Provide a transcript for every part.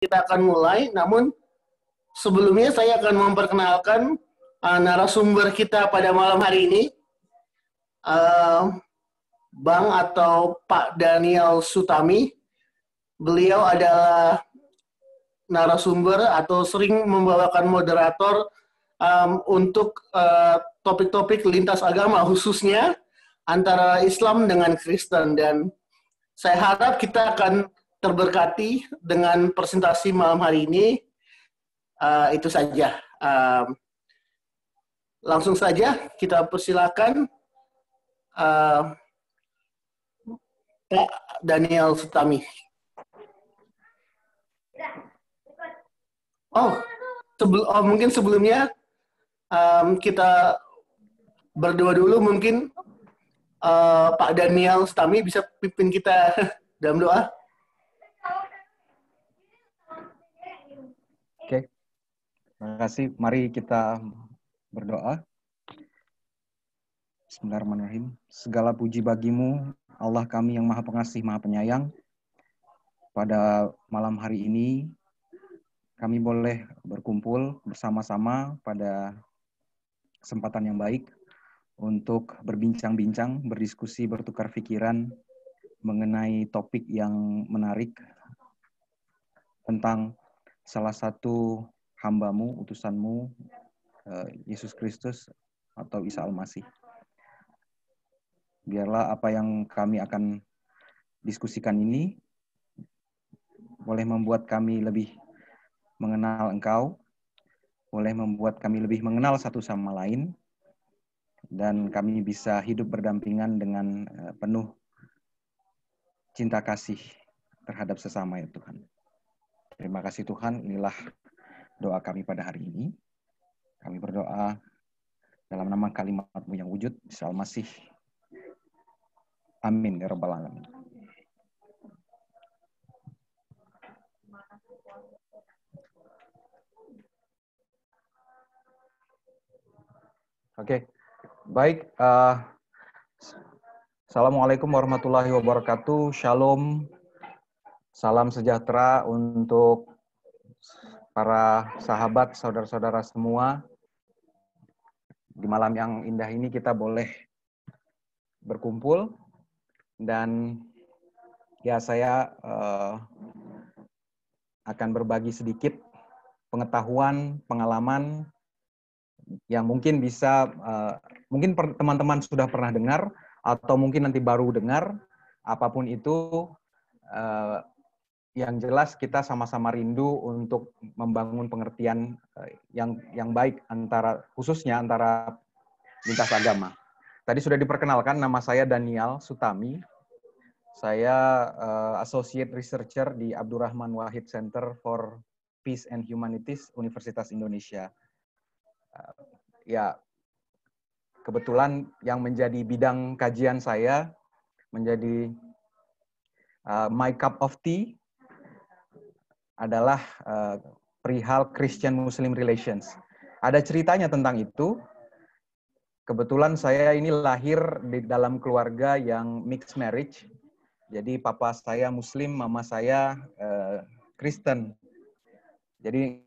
kita akan mulai, namun sebelumnya saya akan memperkenalkan narasumber kita pada malam hari ini, Bang atau Pak Daniel Sutami. Beliau adalah narasumber atau sering membawakan moderator untuk topik-topik lintas agama, khususnya antara Islam dengan Kristen. Dan saya harap kita akan terberkati dengan presentasi malam hari ini. Itu saja. Langsung saja kita persilakan Pak Daniel Sutami. Mungkin sebelumnya kita berdoa dulu. Mungkin Pak Daniel Sutami bisa pimpin kita dalam doa. Oke, terima kasih. Mari kita berdoa. Bismillahirrahmanirrahim. Segala puji bagimu, Allah kami yang maha pengasih, maha penyayang. Pada malam hari ini, kami boleh berkumpul bersama-sama pada kesempatan yang baik untuk berbincang-bincang, berdiskusi, bertukar pikiran mengenai topik yang menarik tentang salah satu hamba-Mu, utusan-Mu, Yesus Kristus atau Isa Al-Masih. Biarlah apa yang kami akan diskusikan ini boleh membuat kami lebih mengenal Engkau, boleh membuat kami lebih mengenal satu sama lain, dan kami bisa hidup berdampingan dengan penuh cinta kasih terhadap sesama ya Tuhan. Terima kasih Tuhan, inilah doa kami pada hari ini. Kami berdoa dalam nama kalimat-Mu yang wujud, Isa Al-Masih. Amin, ya Rabbal Alamin. Oke, baik. Assalamualaikum warahmatullahi wabarakatuh. Shalom. Salam sejahtera untuk para sahabat, saudara-saudara semua. Di malam yang indah ini kita boleh berkumpul dan ya saya akan berbagi sedikit pengetahuan, pengalaman yang mungkin bisa, mungkin teman-teman sudah pernah dengar atau mungkin nanti baru dengar, apapun itu. Yang jelas kita sama-sama rindu untuk membangun pengertian yang baik khususnya antara lintas agama. Tadi sudah diperkenalkan, nama saya Daniel Sutami. Saya Associate Researcher di Abdurrahman Wahid Center for Peace and Humanities, Universitas Indonesia. Ya, kebetulan yang menjadi bidang kajian saya menjadi my cup of tea adalah perihal Christian-Muslim relations. Ada ceritanya tentang itu. Kebetulan saya ini lahir di dalam keluarga yang mixed marriage. Jadi papa saya Muslim, mama saya Kristen. Jadi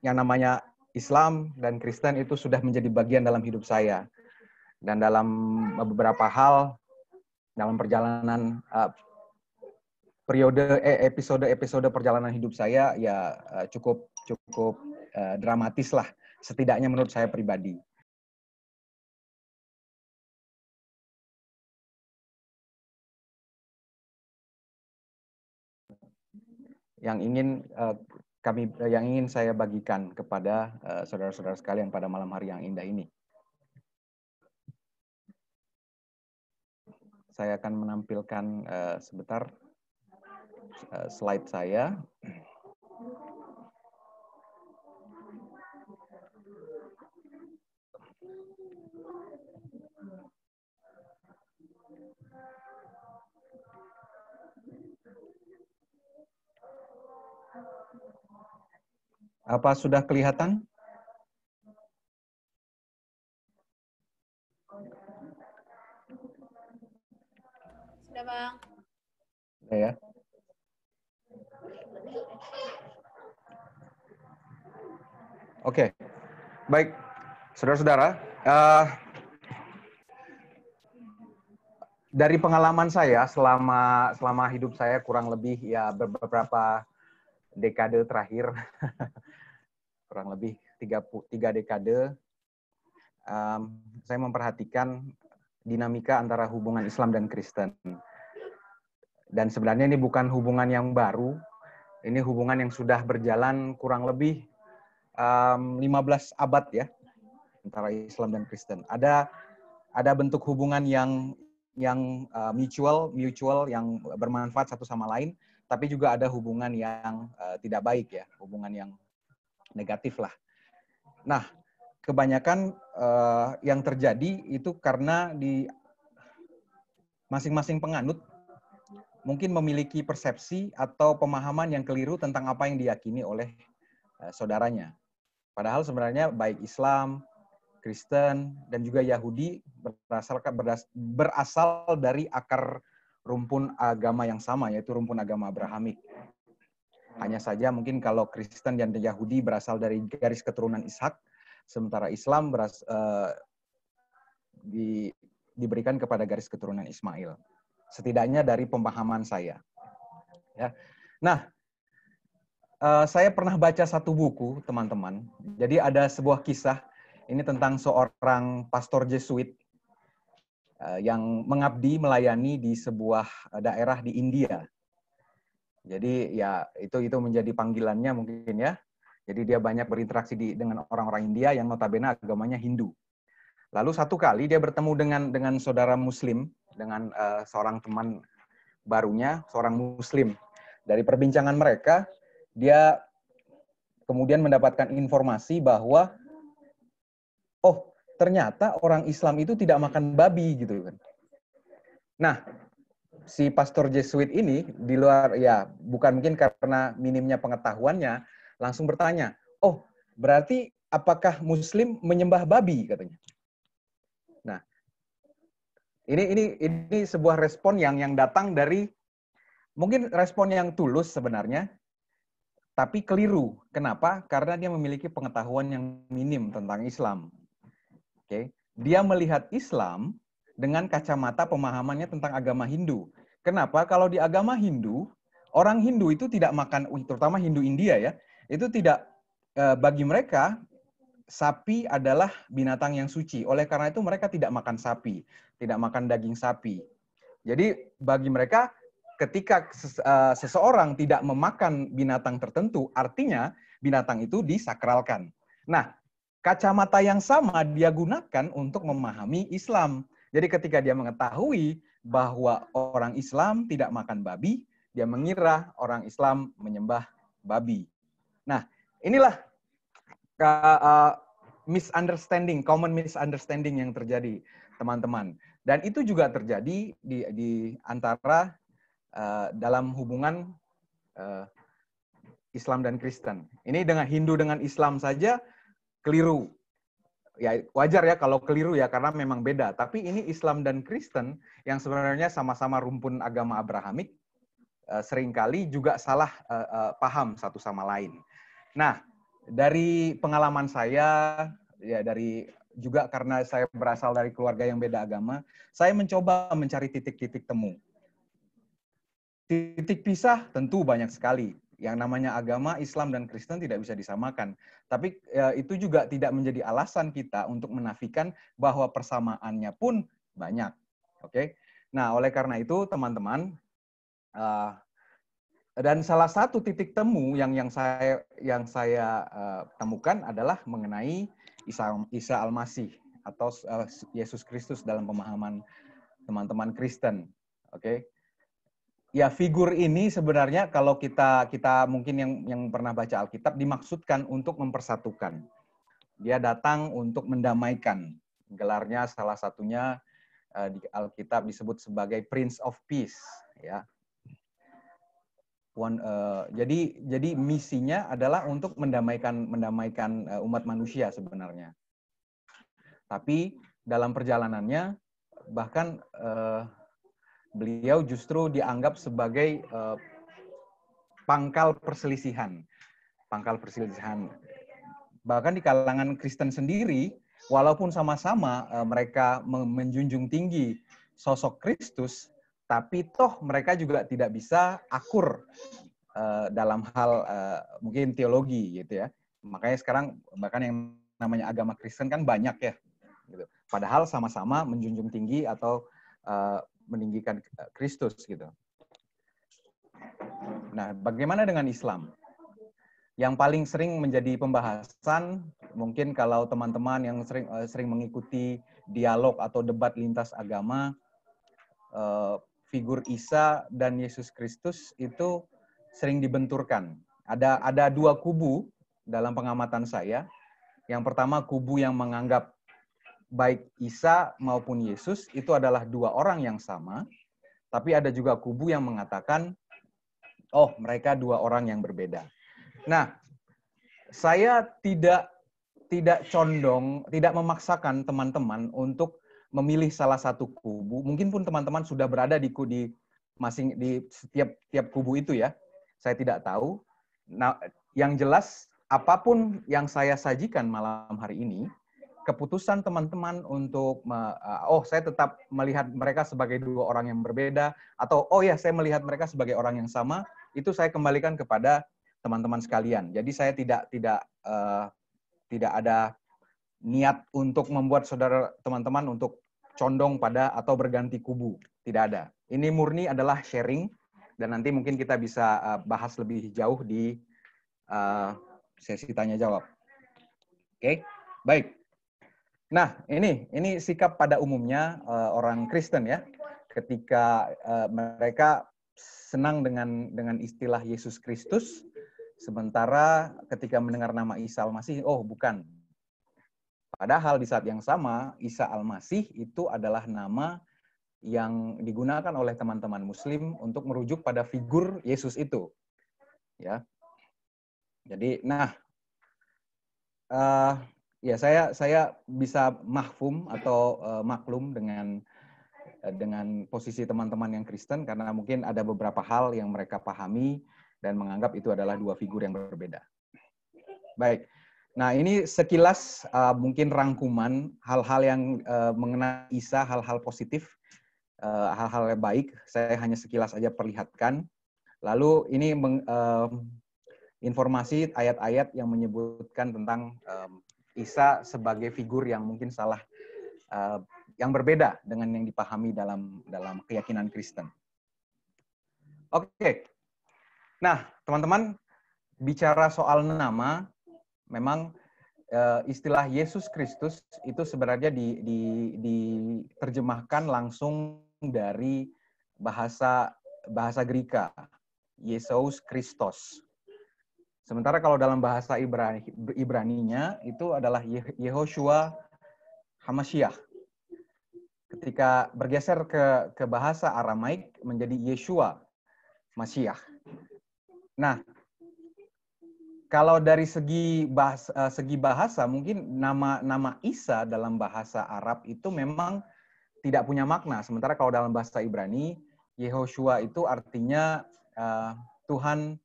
yang namanya Islam dan Kristen itu sudah menjadi bagian dalam hidup saya. Dan dalam beberapa hal, dalam perjalanan episode perjalanan hidup saya ya cukup dramatis lah, setidaknya menurut saya pribadi. Yang ingin saya bagikan kepada saudara-saudara sekalian pada malam hari yang indah ini. Saya akan menampilkan sebentar slide saya. Apa sudah kelihatan? Sudah, Bang. Sudah ya. Oke, baik, saudara-saudara. Dari pengalaman saya selama hidup saya kurang lebih ya beberapa dekade terakhir, kurang lebih tiga dekade, saya memperhatikan dinamika antara hubungan Islam dan Kristen. Dan sebenarnya ini bukan hubungan yang baru, ini hubungan yang sudah berjalan kurang lebih 15 abad ya, antara Islam dan Kristen. Ada bentuk hubungan yang mutual yang bermanfaat satu sama lain, tapi juga ada hubungan yang tidak baik ya, hubungan yang negatif lah. Nah, kebanyakan yang terjadi itu karena di masing-masing penganut mungkin memiliki persepsi atau pemahaman yang keliru tentang apa yang diyakini oleh saudaranya. Padahal sebenarnya baik Islam, Kristen, dan juga Yahudi berasal dari akar rumpun agama yang sama, yaitu rumpun agama Abrahamik. Hanya saja mungkin kalau Kristen dan Yahudi berasal dari garis keturunan Ishak, sementara Islam diberikan kepada garis keturunan Ismail. Setidaknya dari pemahaman saya. Ya. Nah, saya pernah baca satu buku, teman-teman. Jadi ada sebuah kisah, ini tentang seorang pastor Jesuit yang mengabdi melayani di sebuah daerah di India. Jadi ya itu menjadi panggilannya mungkin ya. Jadi dia banyak berinteraksi dengan orang-orang India yang notabene agamanya Hindu. Lalu satu kali dia bertemu dengan saudara Muslim, dengan seorang teman barunya, seorang Muslim. Dari perbincangan mereka, dia kemudian mendapatkan informasi bahwa oh, ternyata orang Islam itu tidak makan babi gitu kan. Nah, si pastor Jesuit ini di luar ya bukan mungkin karena minimnya pengetahuannya langsung bertanya, "Oh, berarti apakah Muslim menyembah babi?" katanya. Nah, ini sebuah respon yang datang dari mungkin respon yang tulus sebenarnya, tapi keliru. Kenapa? Karena dia memiliki pengetahuan yang minim tentang Islam. Oke, dia melihat Islam dengan kacamata pemahamannya tentang agama Hindu. Kenapa? Kalau di agama Hindu, orang Hindu itu tidak makan, terutama Hindu India ya, itu tidak bagi mereka sapi adalah binatang yang suci. Oleh karena itu mereka tidak makan sapi, tidak makan daging sapi. Jadi bagi mereka ketika seseorang tidak memakan binatang tertentu, artinya binatang itu disakralkan. Nah, kacamata yang sama dia gunakan untuk memahami Islam. Jadi ketika dia mengetahui bahwa orang Islam tidak makan babi, dia mengira orang Islam menyembah babi. Nah, inilah common misunderstanding yang terjadi, teman-teman. Dan itu juga terjadi di antara dalam hubungan Islam dan Kristen. Ini dengan Hindu dengan Islam saja keliru. Ya wajar ya kalau keliru ya karena memang beda. Tapi ini Islam dan Kristen yang sebenarnya sama-sama rumpun agama Abrahamik seringkali juga salah paham satu sama lain. Nah, dari pengalaman saya ya juga karena saya berasal dari keluarga yang beda agama, saya mencoba mencari titik-titik temu. Titik pisah tentu banyak sekali. Yang namanya agama Islam dan Kristen tidak bisa disamakan. Tapi itu juga tidak menjadi alasan kita untuk menafikan bahwa persamaannya pun banyak. Oke. Nah, oleh karena itu teman-teman, dan salah satu titik temu yang saya temukan adalah mengenai Isa Al-Masih atau Yesus Kristus dalam pemahaman teman-teman Kristen. Oke. Ya, figur ini sebenarnya kalau kita mungkin yang pernah baca Alkitab dimaksudkan untuk mempersatukan. Dia datang untuk mendamaikan. Gelarnya salah satunya di Alkitab disebut sebagai Prince of Peace, ya. Jadi misinya adalah untuk mendamaikan umat manusia sebenarnya. Tapi dalam perjalanannya bahkan beliau justru dianggap sebagai pangkal perselisihan. bahkan di kalangan Kristen sendiri, walaupun sama-sama mereka menjunjung tinggi sosok Kristus, tapi toh mereka juga tidak bisa akur dalam hal mungkin teologi gitu ya. Makanya sekarang bahkan yang namanya agama Kristen kan banyak ya. Gitu. Padahal sama-sama menjunjung tinggi atau meninggikan Kristus gitu. Nah, bagaimana dengan Islam? Yang paling sering menjadi pembahasan, mungkin kalau teman-teman yang sering mengikuti dialog atau debat lintas agama, figur Isa dan Yesus Kristus itu sering dibenturkan. Ada dua kubu dalam pengamatan saya. Yang pertama, kubu yang menganggap baik Isa maupun Yesus itu adalah dua orang yang sama, tapi ada juga kubu yang mengatakan, oh, mereka dua orang yang berbeda. Nah, saya tidak condong, tidak memaksakan teman-teman untuk memilih salah satu kubu. Mungkin pun teman-teman sudah berada di setiap kubu itu ya. Saya tidak tahu. Nah, yang jelas apapun yang saya sajikan malam hari ini, keputusan teman-teman untuk saya tetap melihat mereka sebagai dua orang yang berbeda, atau saya melihat mereka sebagai orang yang sama, itu saya kembalikan kepada teman-teman sekalian. Jadi saya tidak ada niat untuk membuat saudara teman-teman untuk condong pada atau berganti kubu. Tidak ada. Ini murni adalah sharing, dan nanti mungkin kita bisa bahas lebih jauh di sesi tanya jawab. Oke, baik. Nah, ini sikap pada umumnya orang Kristen ya, ketika mereka senang dengan istilah Yesus Kristus, sementara ketika mendengar nama Isa Al-Masih, oh bukan. Padahal di saat yang sama, Isa Al-Masih itu adalah nama yang digunakan oleh teman-teman Muslim untuk merujuk pada figur Yesus itu. Ya. Jadi, ya saya bisa mahfum atau maklum dengan posisi teman-teman yang Kristen, karena mungkin ada beberapa hal yang mereka pahami dan menganggap itu adalah dua figur yang berbeda. Baik, nah ini sekilas mungkin rangkuman hal-hal yang mengenai Isa, hal-hal positif, hal-hal yang baik. Saya hanya sekilas aja perlihatkan. Lalu ini informasi ayat-ayat yang menyebutkan tentang Isa sebagai figur yang mungkin salah, yang berbeda dengan yang dipahami dalam keyakinan Kristen. Oke. Nah, teman-teman, bicara soal nama, memang istilah Yesus Kristus itu sebenarnya diterjemahkan langsung dari bahasa Greka, Yesus Kristos. Sementara kalau dalam bahasa Ibraninya itu adalah Yehoshua Hamashiach. Ketika bergeser ke bahasa Aramaik menjadi Yeshua Mashiach. Nah, kalau dari segi bahasa mungkin nama Isa dalam bahasa Arab itu memang tidak punya makna. Sementara kalau dalam bahasa Ibrani, Yehoshua itu artinya Tuhan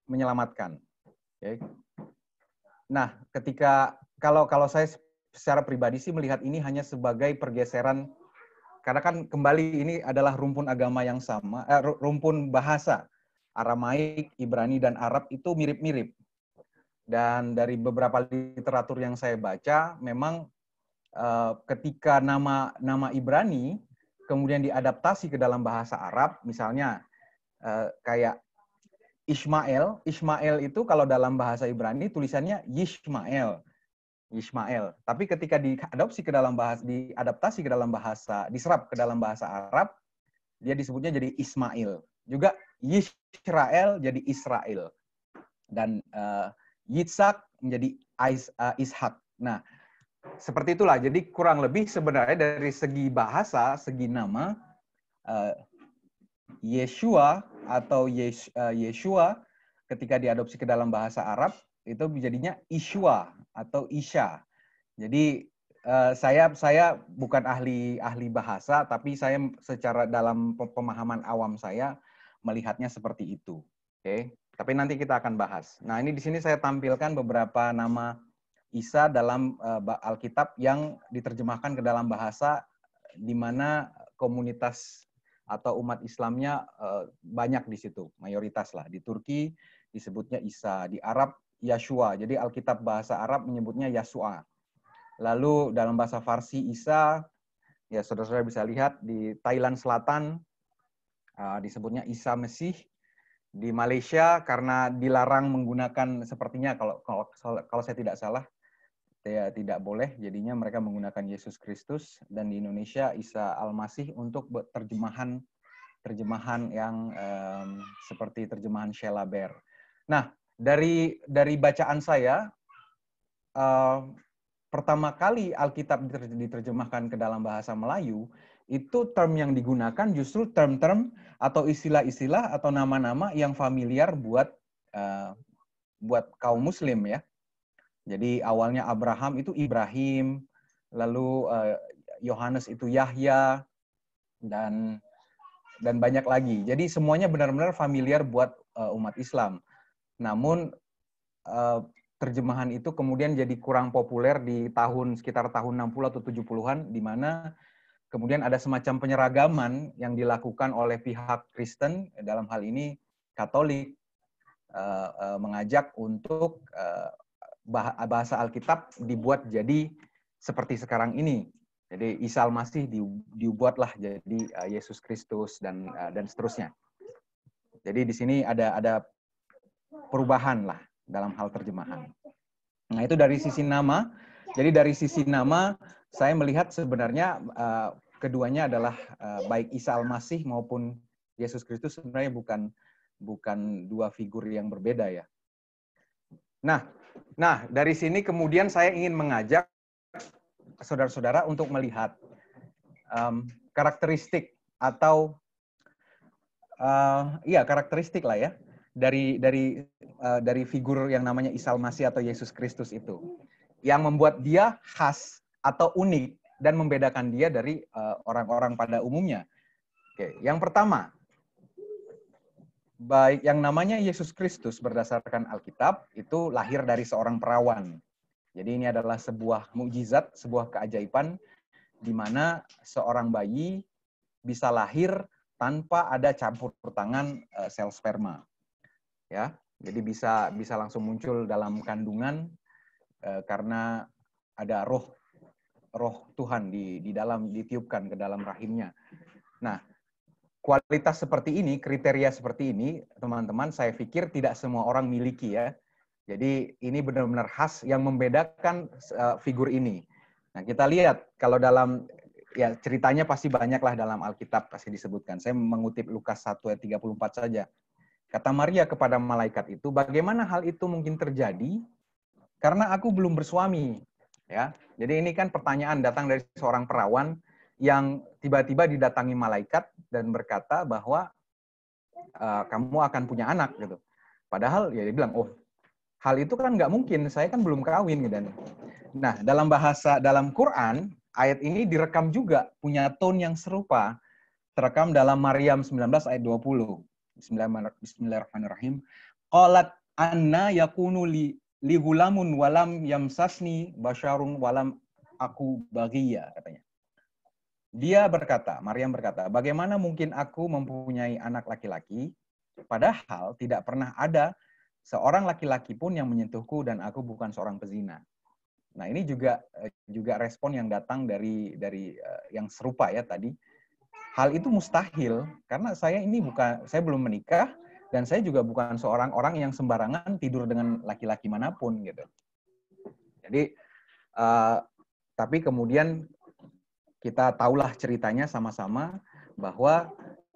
menyelamatkan. Okay. Nah, kalau saya secara pribadi sih melihat ini hanya sebagai pergeseran, karena kan kembali ini adalah rumpun agama yang sama, rumpun bahasa. Aramaik, Ibrani, dan Arab itu mirip-mirip. Dan dari beberapa literatur yang saya baca, memang ketika nama Ibrani kemudian diadaptasi ke dalam bahasa Arab, misalnya kayak Ismail itu kalau dalam bahasa Ibrani tulisannya Yishmael. Tapi ketika diadopsi ke dalam diadaptasi ke dalam bahasa, diserap ke dalam bahasa Arab, dia disebutnya jadi Ismail. Juga Yisrael jadi Israel. Dan Yitzhak menjadi Ishak. Nah, seperti itulah. Jadi kurang lebih sebenarnya dari segi bahasa, segi nama, Yeshua atau Yeshua ketika diadopsi ke dalam bahasa Arab, itu menjadinya Ishua atau Isha. Jadi saya bukan ahli bahasa, tapi saya secara dalam pemahaman awam saya melihatnya seperti itu. Oke. Tapi nanti kita akan bahas. Nah, ini di sini saya tampilkan beberapa nama Isa dalam Alkitab yang diterjemahkan ke dalam bahasa di mana komunitas atau umat Islamnya banyak di situ, mayoritas lah. Di Turki disebutnya Isa, di Arab Yashua. Jadi Alkitab bahasa Arab menyebutnya Yasua. Lalu dalam bahasa Farsi Isa, ya saudara-saudara bisa lihat di Thailand Selatan disebutnya Isa Mesih. Di Malaysia karena dilarang menggunakan sepertinya kalau saya tidak salah tidak boleh, jadinya mereka menggunakan Yesus Kristus, dan di Indonesia Isa Al-Masih untuk terjemahan yang seperti terjemahan Sheila Bair. Nah, dari bacaan saya pertama kali Alkitab diterjemahkan ke dalam bahasa Melayu, itu term yang digunakan justru term-term atau istilah-istilah atau nama-nama yang familiar buat kaum Muslim ya. Jadi awalnya Abraham itu Ibrahim, lalu Yohanes itu Yahya, dan banyak lagi. Jadi semuanya benar-benar familiar buat umat Islam. Namun terjemahan itu kemudian jadi kurang populer di sekitar tahun 60 atau 70-an, di mana kemudian ada semacam penyeragaman yang dilakukan oleh pihak Kristen, dalam hal ini Katolik, mengajak untuk bahasa Alkitab dibuat jadi seperti sekarang ini. Jadi Isa Al-Masih dibuatlah jadi Yesus Kristus dan seterusnya. Jadi di sini ada perubahan lah dalam hal terjemahan. Nah, itu dari sisi nama. Jadi dari sisi nama, saya melihat sebenarnya keduanya adalah baik Isa Al-Masih maupun Yesus Kristus sebenarnya bukan dua figur yang berbeda ya. Nah, dari sini kemudian saya ingin mengajak saudara-saudara untuk melihat karakteristik atau karakteristik lah ya dari figur yang namanya Isa Al-Masih atau Yesus Kristus itu, yang membuat dia khas atau unik dan membedakan dia dari orang-orang pada umumnya. Oke, yang pertama, baik yang namanya Yesus Kristus berdasarkan Alkitab itu lahir dari seorang perawan. Jadi ini adalah sebuah mukjizat, sebuah keajaiban di mana seorang bayi bisa lahir tanpa ada campur tangan sel sperma. Ya, jadi bisa langsung muncul dalam kandungan karena ada roh Tuhan di dalam, ditiupkan ke dalam rahimnya. Nah, kualitas seperti ini, kriteria seperti ini, teman-teman, saya pikir tidak semua orang miliki ya. Jadi ini benar-benar khas yang membedakan figur ini. Nah, kita lihat kalau dalam ya ceritanya pasti banyaklah dalam Alkitab pasti disebutkan. Saya mengutip Lukas 1 ayat 34 saja. Kata Maria kepada malaikat itu, bagaimana hal itu mungkin terjadi? Karena aku belum bersuami. Ya, jadi ini kan pertanyaan datang dari seorang perawan yang tiba-tiba didatangi malaikat dan berkata bahwa kamu akan punya anak gitu. Padahal ya dia bilang, oh hal itu kan nggak mungkin, saya kan belum kawin gitu. Nah, dalam Quran ayat ini direkam juga punya tone yang serupa, terekam dalam Maryam 19 ayat 20. Bismillahirrahmanirrahim. Qalat anna yakunu li gulamun walam yamsasni basyarun walam aku baghiya, katanya. Dia berkata, Maryam berkata, bagaimana mungkin aku mempunyai anak laki-laki padahal tidak pernah ada seorang laki-laki pun yang menyentuhku dan aku bukan seorang pezina. Nah, ini juga respon yang datang dari yang serupa ya tadi. Hal itu mustahil karena saya belum menikah dan saya juga bukan seorang orang yang sembarangan tidur dengan laki-laki manapun gitu. Jadi tapi kemudian kita tahulah ceritanya sama-sama bahwa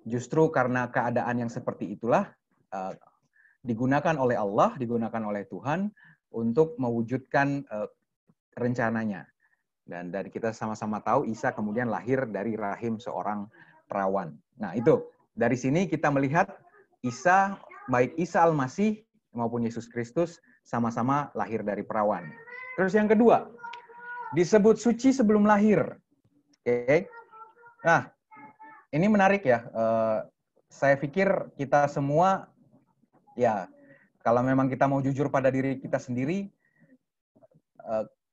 justru karena keadaan yang seperti itulah digunakan oleh Allah, digunakan oleh Tuhan untuk mewujudkan rencananya. Dan dari kita sama-sama tahu Isa kemudian lahir dari rahim seorang perawan. Nah itu, dari sini kita melihat Isa, baik Isa Al-Masih maupun Yesus Kristus sama-sama lahir dari perawan. Terus yang kedua, disebut suci sebelum lahir. Oke. Nah, ini menarik ya. Saya pikir kita semua ya Kalau memang kita mau jujur pada diri kita sendiri,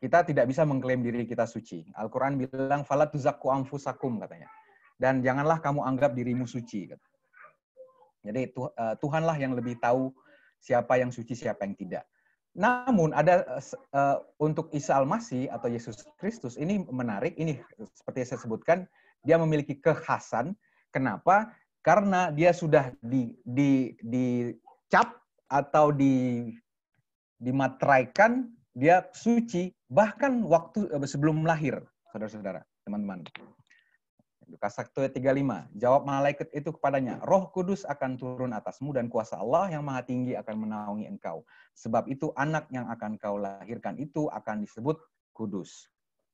kita tidak bisa mengklaim diri kita suci. Al-Quran bilang, "Fala tuzakku anfusakum," katanya. Dan janganlah kamu anggap dirimu suci. Jadi Tuhanlah yang lebih tahu siapa yang suci, siapa yang tidak. Namun ada untuk Isa Al-Masih atau Yesus Kristus ini menarik. Ini seperti yang saya sebutkan, dia memiliki kekhasan. Kenapa? Karena dia sudah dicap atau dimateraikan, dia suci bahkan waktu sebelum lahir, saudara-saudara, teman-teman. Lukas 1:35, jawab malaikat itu kepadanya, Roh Kudus akan turun atasmu dan kuasa Allah yang Maha Tinggi akan menaungi engkau. Sebab itu anak yang akan kau lahirkan itu akan disebut kudus.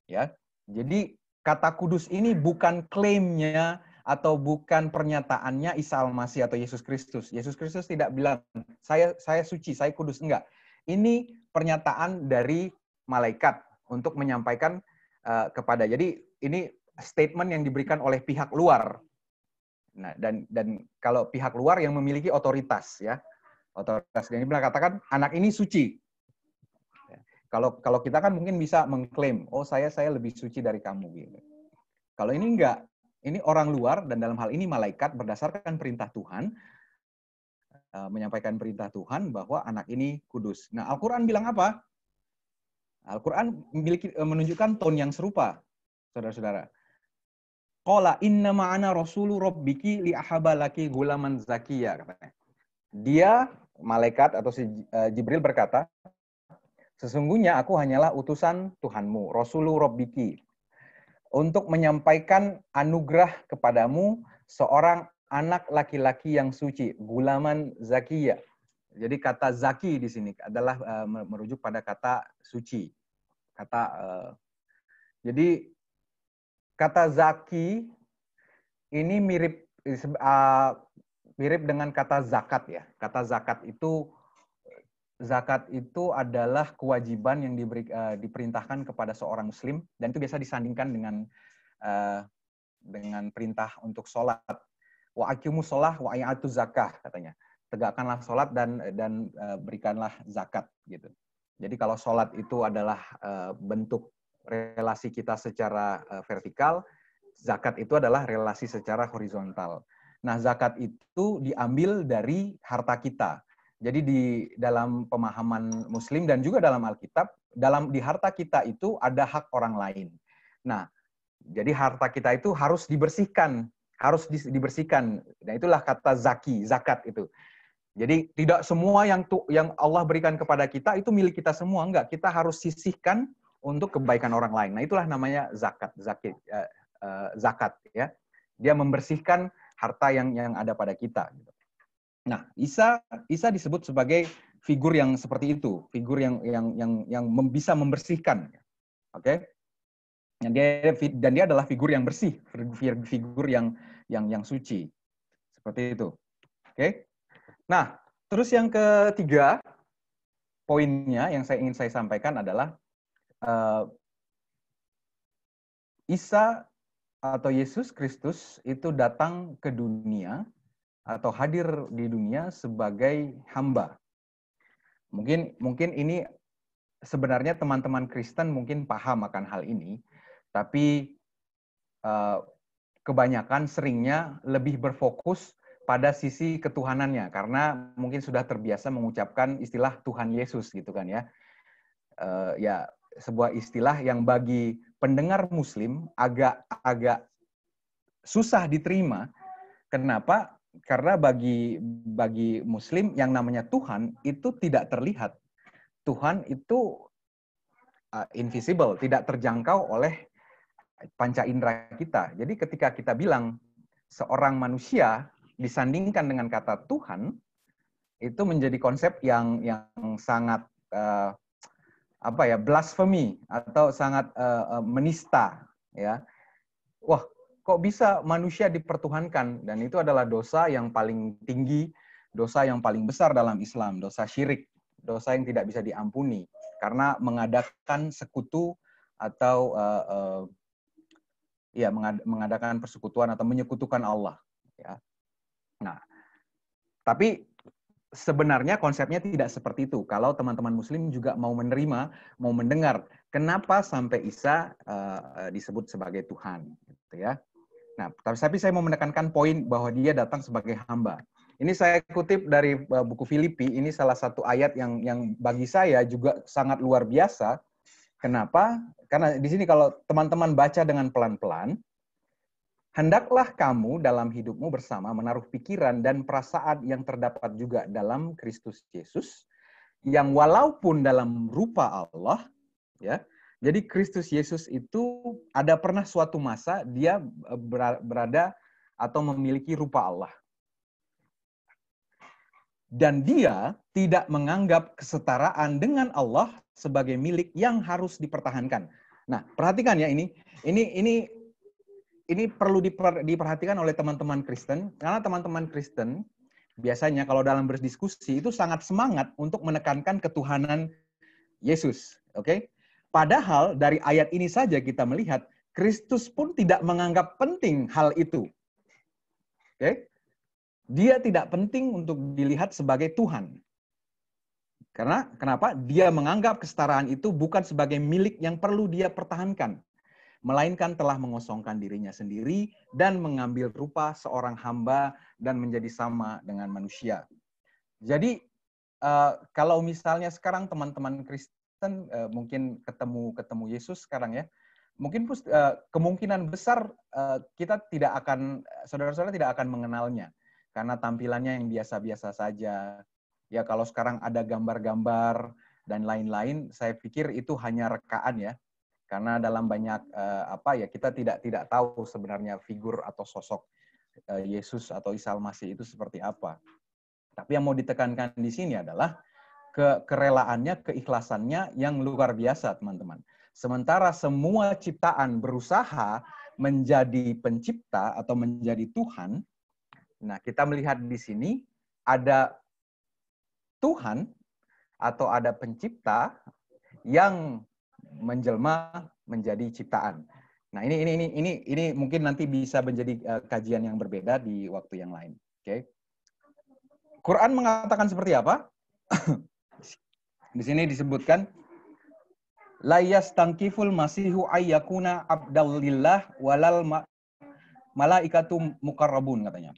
Ya. Jadi kata kudus ini bukan klaimnya atau bukan pernyataannya Isa Al-Masih atau Yesus Kristus. Yesus Kristus tidak bilang, saya suci, saya kudus. Enggak. Ini pernyataan dari malaikat untuk menyampaikan kepada. Jadi ini statement yang diberikan oleh pihak luar. Nah, dan kalau pihak luar yang memiliki otoritas, ya, otoritas. Dan dia katakan anak ini suci. Kalau kita kan mungkin bisa mengklaim, oh saya lebih suci dari kamu. Gitu. Kalau ini enggak, ini orang luar dan dalam hal ini malaikat berdasarkan perintah Tuhan menyampaikan perintah Tuhan bahwa anak ini kudus. Nah, Al-Quran bilang apa? Al-Quran menunjukkan tone yang serupa, saudara-saudara. Qala inna ma'ana rasulu rabbiki li ahabalaki gulaman zakiya, katanya. Dia, malaikat atau si Jibril berkata, sesungguhnya aku hanyalah utusan Tuhanmu, rasulu rabbiki, untuk menyampaikan anugerah kepadamu seorang anak laki-laki yang suci, gulaman zakiya. Jadi kata zaki di sini adalah merujuk pada kata suci. Jadi kata zaki ini mirip dengan kata zakat ya. Kata zakat itu adalah kewajiban yang diperintahkan kepada seorang muslim dan itu biasa disandingkan dengan perintah untuk sholat. Wa aqimus sholah wa a'atuz zakah, katanya. Tegakkanlah sholat dan berikanlah zakat gitu. Jadi kalau sholat itu adalah bentuk relasi kita secara vertikal, zakat itu adalah relasi secara horizontal. Nah, zakat itu diambil dari harta kita. Jadi di dalam pemahaman Muslim dan juga dalam Alkitab, di harta kita itu ada hak orang lain. Nah, jadi harta kita itu harus dibersihkan, Nah, itulah kata zakat itu. Jadi tidak semua yang Allah berikan kepada kita itu milik kita semua, enggak. Kita harus sisihkan untuk kebaikan orang lain. Nah, itulah namanya zakat ya. Dia membersihkan harta yang ada pada kita. Nah, Isa disebut sebagai figur yang seperti itu, figur yang bisa membersihkan. Oke? Dan dia adalah figur yang bersih, figur yang suci. Seperti itu. Oke? Nah, terus yang ketiga poinnya yang ingin saya sampaikan adalah Isa atau Yesus Kristus itu datang ke dunia atau hadir di dunia sebagai hamba. Mungkin ini sebenarnya teman-teman Kristen mungkin paham akan hal ini, tapi kebanyakan seringnya lebih berfokus pada sisi ketuhanannya karena mungkin sudah terbiasa mengucapkan istilah Tuhan Yesus gitu kan ya. Ya sebuah istilah yang bagi pendengar Muslim agak susah diterima. Kenapa? Karena bagi Muslim yang namanya Tuhan itu tidak terlihat. Tuhan itu invisible, tidak terjangkau oleh panca indera kita. Jadi ketika kita bilang seorang manusia disandingkan dengan kata Tuhan, itu menjadi konsep yang sangat blasphemy atau sangat menista, ya. Wah, kok bisa manusia dipertuhankan? Dan itu adalah dosa yang paling tinggi, dosa yang paling besar dalam Islam, dosa syirik, dosa yang tidak bisa diampuni karena mengadakan sekutu atau mengadakan persekutuan atau menyekutukan Allah, ya. Nah, tapi sebenarnya konsepnya tidak seperti itu. Kalau teman-teman Muslim juga mau menerima, mau mendengar, kenapa sampai Isa disebut sebagai Tuhan, gitu ya. Nah, tapi saya mau menekankan poin bahwa dia datang sebagai hamba. Ini saya kutip dari buku Filipi. Ini salah satu ayat yang bagi saya juga sangat luar biasa. Kenapa? Karena di sini kalau teman-teman baca dengan pelan-pelan, hendaklah kamu dalam hidupmu bersama menaruh pikiran dan perasaan yang terdapat juga dalam Kristus Yesus, yang walaupun dalam rupa Allah, ya. Jadi Kristus Yesus itu ada pernah suatu masa dia berada atau memiliki rupa Allah. Dan dia tidak menganggap kesetaraan dengan Allah sebagai milik yang harus dipertahankan. Nah, perhatikan ya ini perlu diperhatikan oleh teman-teman Kristen, karena teman-teman Kristen biasanya kalau dalam berdiskusi itu sangat semangat untuk menekankan ketuhanan Yesus, oke? Padahal dari ayat ini saja kita melihat Kristus pun tidak menganggap penting hal itu. Oke? Dia tidak penting untuk dilihat sebagai Tuhan. Karena kenapa? Dia menganggap kesetaraan itu bukan sebagai milik yang perlu dia pertahankan, melainkan telah mengosongkan dirinya sendiri dan mengambil rupa seorang hamba dan menjadi sama dengan manusia. Jadi kalau misalnya sekarang teman-teman Kristen mungkin ketemu Yesus sekarang ya, mungkin kemungkinan besar kita tidak akan, saudara-saudara tidak akan mengenalnya karena tampilannya yang biasa-biasa saja. Ya kalau sekarang ada gambar-gambar dan lain-lain, saya pikir itu hanya rekaan ya, karena dalam banyak kita tidak tahu sebenarnya figur atau sosok Yesus atau Isa Al-Masih itu seperti apa. Tapi yang mau ditekankan di sini adalah kerelaannya, keikhlasannya yang luar biasa, teman-teman. Sementara semua ciptaan berusaha menjadi pencipta atau menjadi Tuhan, nah kita melihat di sini ada Tuhan atau ada pencipta yang menjelma menjadi ciptaan. Nah, ini mungkin nanti bisa menjadi kajian yang berbeda di waktu yang lain. Oke. Quran mengatakan seperti apa? Di sini disebutkan la yastankiful masihu ayyakuna abdallillah walal malaikatu muqarrabun katanya.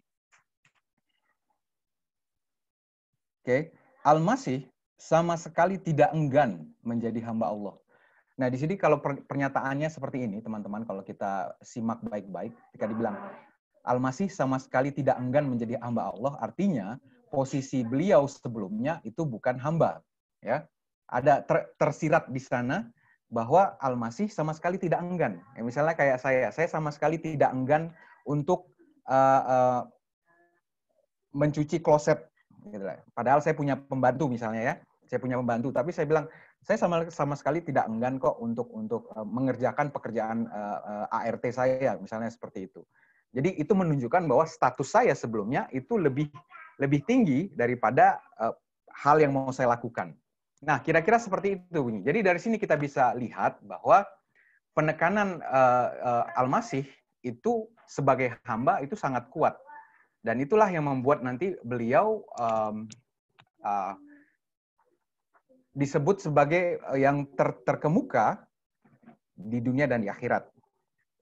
Oke, Al-Masih sama sekali tidak enggan menjadi hamba Allah. Nah, di sini kalau pernyataannya seperti ini, teman-teman, kalau kita simak baik-baik, ketika dibilang Al-Masih sama sekali tidak enggan menjadi hamba Allah, artinya posisi beliau sebelumnya itu bukan hamba, ya. Ada tersirat di sana bahwa Al-Masih sama sekali tidak enggan. Ya, misalnya kayak saya sama sekali tidak enggan untuk mencuci kloset. Gitu. Padahal saya punya pembantu misalnya ya, saya punya pembantu, tapi saya bilang saya sama sekali tidak enggan kok untuk mengerjakan pekerjaan ART saya, misalnya seperti itu. Jadi itu menunjukkan bahwa status saya sebelumnya itu lebih tinggi daripada hal yang mau saya lakukan. Nah, kira-kira seperti itu bunyi. Jadi dari sini kita bisa lihat bahwa penekanan Al-Masih itu sebagai hamba itu sangat kuat. Dan itulah yang membuat nanti beliau disebut sebagai yang terkemuka di dunia dan di akhirat.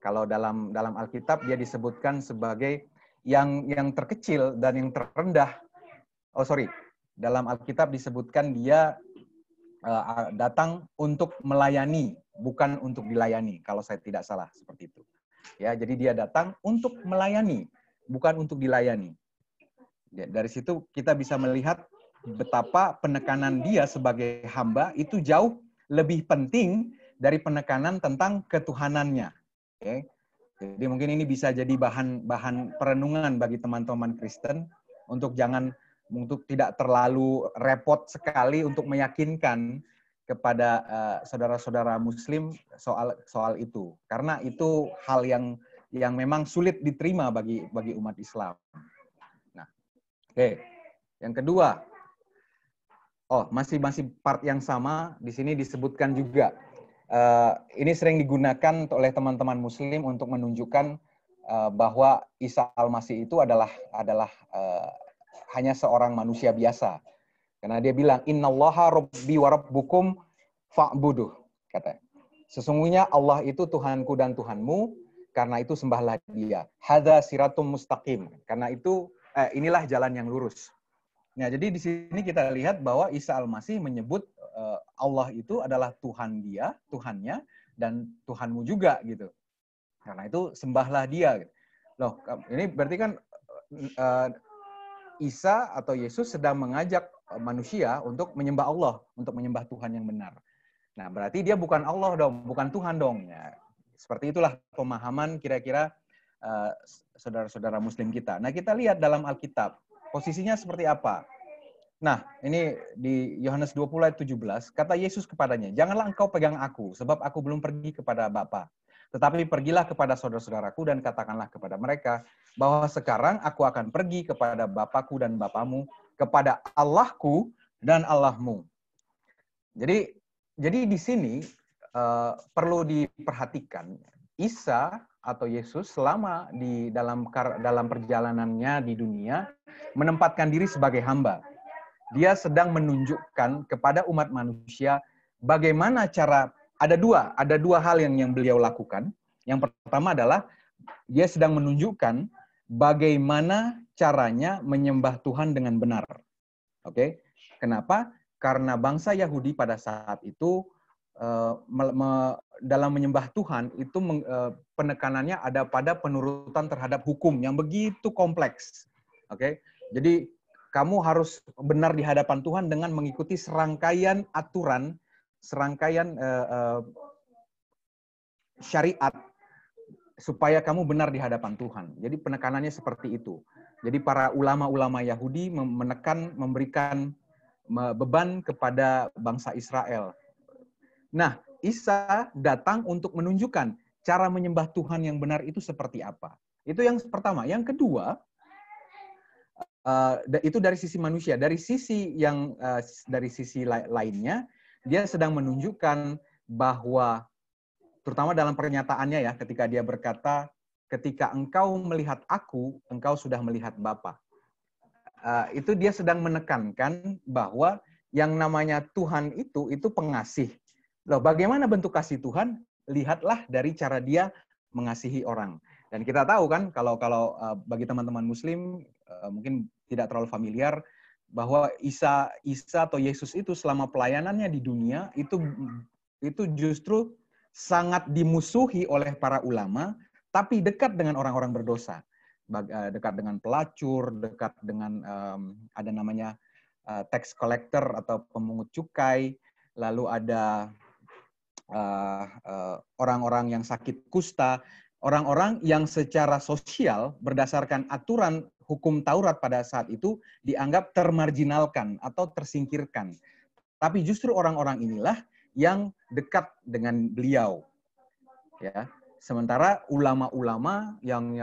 Kalau dalam Alkitab dia disebutkan sebagai yang terkecil dan yang terendah. Dalam Alkitab disebutkan dia datang untuk melayani, bukan untuk dilayani, kalau saya tidak salah seperti itu. Ya, jadi dia datang untuk melayani, bukan untuk dilayani. Ya, dari situ kita bisa melihat betapa penekanan dia sebagai hamba itu jauh lebih penting dari penekanan tentang ketuhanannya. Oke. Jadi mungkin ini bisa jadi bahan perenungan bagi teman-teman Kristen untuk tidak terlalu repot sekali untuk meyakinkan kepada saudara-saudara Muslim soal itu, karena itu hal yang memang sulit diterima bagi umat Islam. Nah, oke. Yang kedua, masih part yang sama di sini disebutkan juga. Ini sering digunakan oleh teman-teman Muslim untuk menunjukkan bahwa Isa Al-Masih itu adalah hanya seorang manusia biasa. Karena dia bilang, innallaha rabbi wa rabbukum fa'buduh. Katanya. Sesungguhnya Allah itu Tuhanku dan Tuhanmu, karena itu sembahlah dia. Hadza siratum mustaqim. Karena itu, inilah jalan yang lurus. Nah, jadi di sini kita lihat bahwa Isa Al-Masih menyebut Allah itu adalah Tuhan dia, Tuhannya, dan Tuhanmu juga gitu. Karena itu sembahlah dia. Loh, ini berarti kan Isa atau Yesus sedang mengajak manusia untuk menyembah Allah, untuk menyembah Tuhan yang benar. Nah, berarti dia bukan Allah dong, bukan Tuhan dong. Ya, seperti itulah pemahaman kira-kira saudara-saudara Muslim kita. Nah, kita lihat dalam Alkitab, posisinya seperti apa? Nah, ini di Yohanes 20 ayat 17, kata Yesus kepadanya, janganlah engkau pegang aku, sebab aku belum pergi kepada Bapa. Tetapi pergilah kepada saudara-saudaraku dan katakanlah kepada mereka, bahwa sekarang aku akan pergi kepada Bapakku dan Bapamu, kepada Allahku dan Allahmu. Jadi di sini perlu diperhatikan, Isa atau Yesus selama di dalam perjalanannya di dunia, menempatkan diri sebagai hamba. Dia sedang menunjukkan kepada umat manusia bagaimana cara, ada dua hal yang beliau lakukan. Yang pertama adalah dia sedang menunjukkan bagaimana caranya menyembah Tuhan dengan benar. Oke? Kenapa? Karena bangsa Yahudi pada saat itu dalam menyembah Tuhan itu penekanannya ada pada penurutan terhadap hukum yang begitu kompleks. Oke? Jadi kamu harus benar di hadapan Tuhan dengan mengikuti serangkaian aturan, serangkaian syariat, supaya kamu benar di hadapan Tuhan. Jadi penekanannya seperti itu. Jadi para ulama-ulama Yahudi memberikan beban kepada bangsa Israel. Nah, Isa datang untuk menunjukkan cara menyembah Tuhan yang benar itu seperti apa. Itu yang pertama. Yang kedua, itu dari sisi manusia. Dari sisi lainnya, dia sedang menunjukkan bahwa, terutama dalam pernyataannya ya, ketika dia berkata, ketika engkau melihat aku, engkau sudah melihat Bapa. Itu dia sedang menekankan bahwa yang namanya Tuhan itu pengasih. Loh, bagaimana bentuk kasih Tuhan? Lihatlah dari cara dia mengasihi orang. Dan kita tahu kan, kalau bagi teman-teman Muslim mungkin tidak terlalu familiar, bahwa Isa atau Yesus itu selama pelayanannya di dunia itu justru sangat dimusuhi oleh para ulama, tapi dekat dengan orang-orang berdosa, dekat dengan pelacur, dekat dengan ada namanya tax collector atau pemungut cukai, lalu ada orang-orang yang sakit kusta, orang-orang yang secara sosial berdasarkan aturan hukum Taurat pada saat itu dianggap termarginalkan atau tersingkirkan. Tapi justru orang-orang inilah yang dekat dengan beliau. Ya. Sementara ulama-ulama yang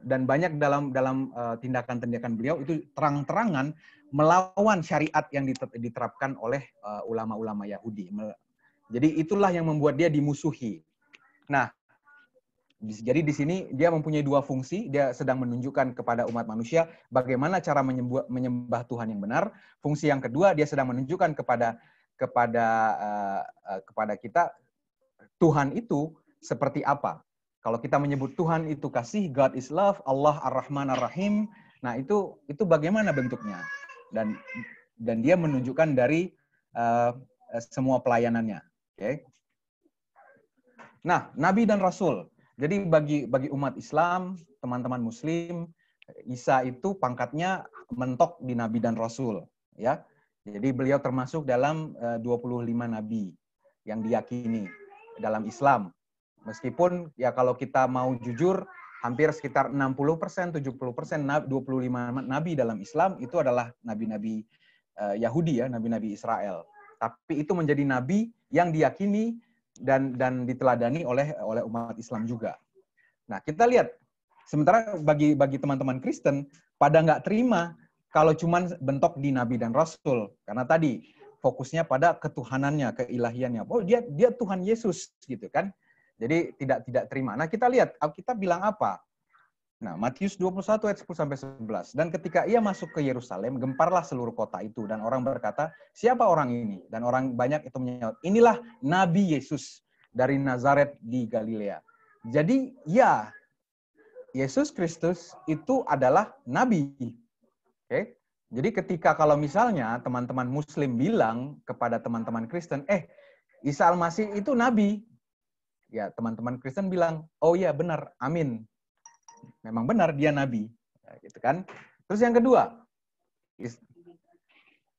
dan banyak dalam tindakan-tindakan beliau itu terang-terangan melawan syariat yang diterapkan oleh ulama-ulama Yahudi. Jadi itulah yang membuat dia dimusuhi. Nah, jadi di sini dia mempunyai dua fungsi. Dia sedang menunjukkan kepada umat manusia bagaimana cara menyembah Tuhan yang benar. Fungsi yang kedua, dia sedang menunjukkan kepada kita Tuhan itu seperti apa. Kalau kita menyebut Tuhan itu kasih, God is love, Allah Ar-Rahman Ar-Rahim. Nah, itu bagaimana bentuknya? Dan dia menunjukkan dari semua pelayanannya. Okay. Nah, Nabi dan Rasul. Jadi bagi umat Islam, teman-teman Muslim, Isa itu pangkatnya mentok di Nabi dan Rasul. Ya, jadi beliau termasuk dalam 25 Nabi yang diyakini dalam Islam. Meskipun ya kalau kita mau jujur, hampir sekitar 60%, 70%, 25 Nabi dalam Islam itu adalah Nabi-Nabi Yahudi ya, Nabi-Nabi Israel. Tapi itu menjadi Nabi yang diyakini dan diteladani oleh umat Islam juga. Nah, kita lihat, sementara bagi teman-teman Kristen, pada nggak terima kalau cuman bentok di Nabi dan Rasul. Karena tadi, fokusnya pada ketuhanannya, keilahiannya. Oh, dia Tuhan Yesus, gitu kan. Jadi tidak terima. Nah, kita lihat, Alkitab bilang apa? Nah, Matius 21 ayat 10 sampai 11. Dan ketika ia masuk ke Yerusalem, gemparlah seluruh kota itu dan orang berkata, "Siapa orang ini?" Dan orang banyak itu menjawab, "Inilah Nabi Yesus dari Nazaret di Galilea." Jadi, ya, Yesus Kristus itu adalah nabi. Oke? Jadi ketika kalau misalnya teman-teman muslim bilang kepada teman-teman Kristen, Isa Al-Masih itu nabi. Ya, teman-teman Kristen bilang, "Oh iya, benar. Amin. Memang benar dia nabi." Ya, gitu kan. Terus yang kedua,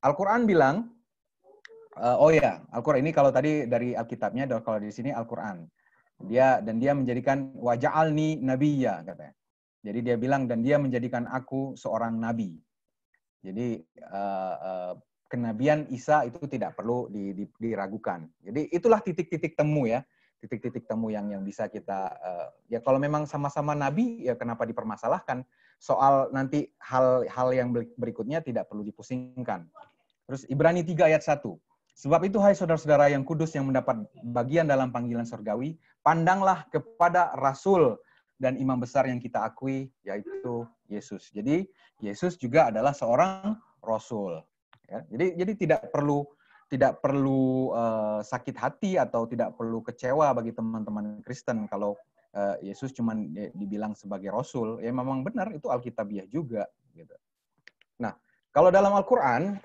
Al-Qur'an bilang, Al-Qur'an ini kalau tadi dari Alkitabnya, kalau di sini Al-Qur'an. Dia menjadikan waja'alni nabiyya katanya. Jadi dia bilang dan dia menjadikan aku seorang nabi. Jadi kenabian Isa itu tidak perlu diragukan. Jadi itulah titik-titik temu ya, titik-titik temu yang bisa kita ya kalau memang sama-sama nabi ya kenapa dipermasalahkan? Soal nanti hal-hal yang berikutnya tidak perlu dipusingkan. Terus Ibrani 3 ayat 1. Sebab itu hai saudara-saudara yang kudus yang mendapat bagian dalam panggilan surgawi, pandanglah kepada rasul dan imam besar yang kita akui, yaitu Yesus. Jadi Yesus juga adalah seorang rasul. Ya, jadi tidak perlu sakit hati atau tidak perlu kecewa bagi teman-teman Kristen kalau Yesus cuma dibilang sebagai rasul. Ya memang benar itu Alkitabiah juga. Gitu. Nah, kalau dalam Al-Quran,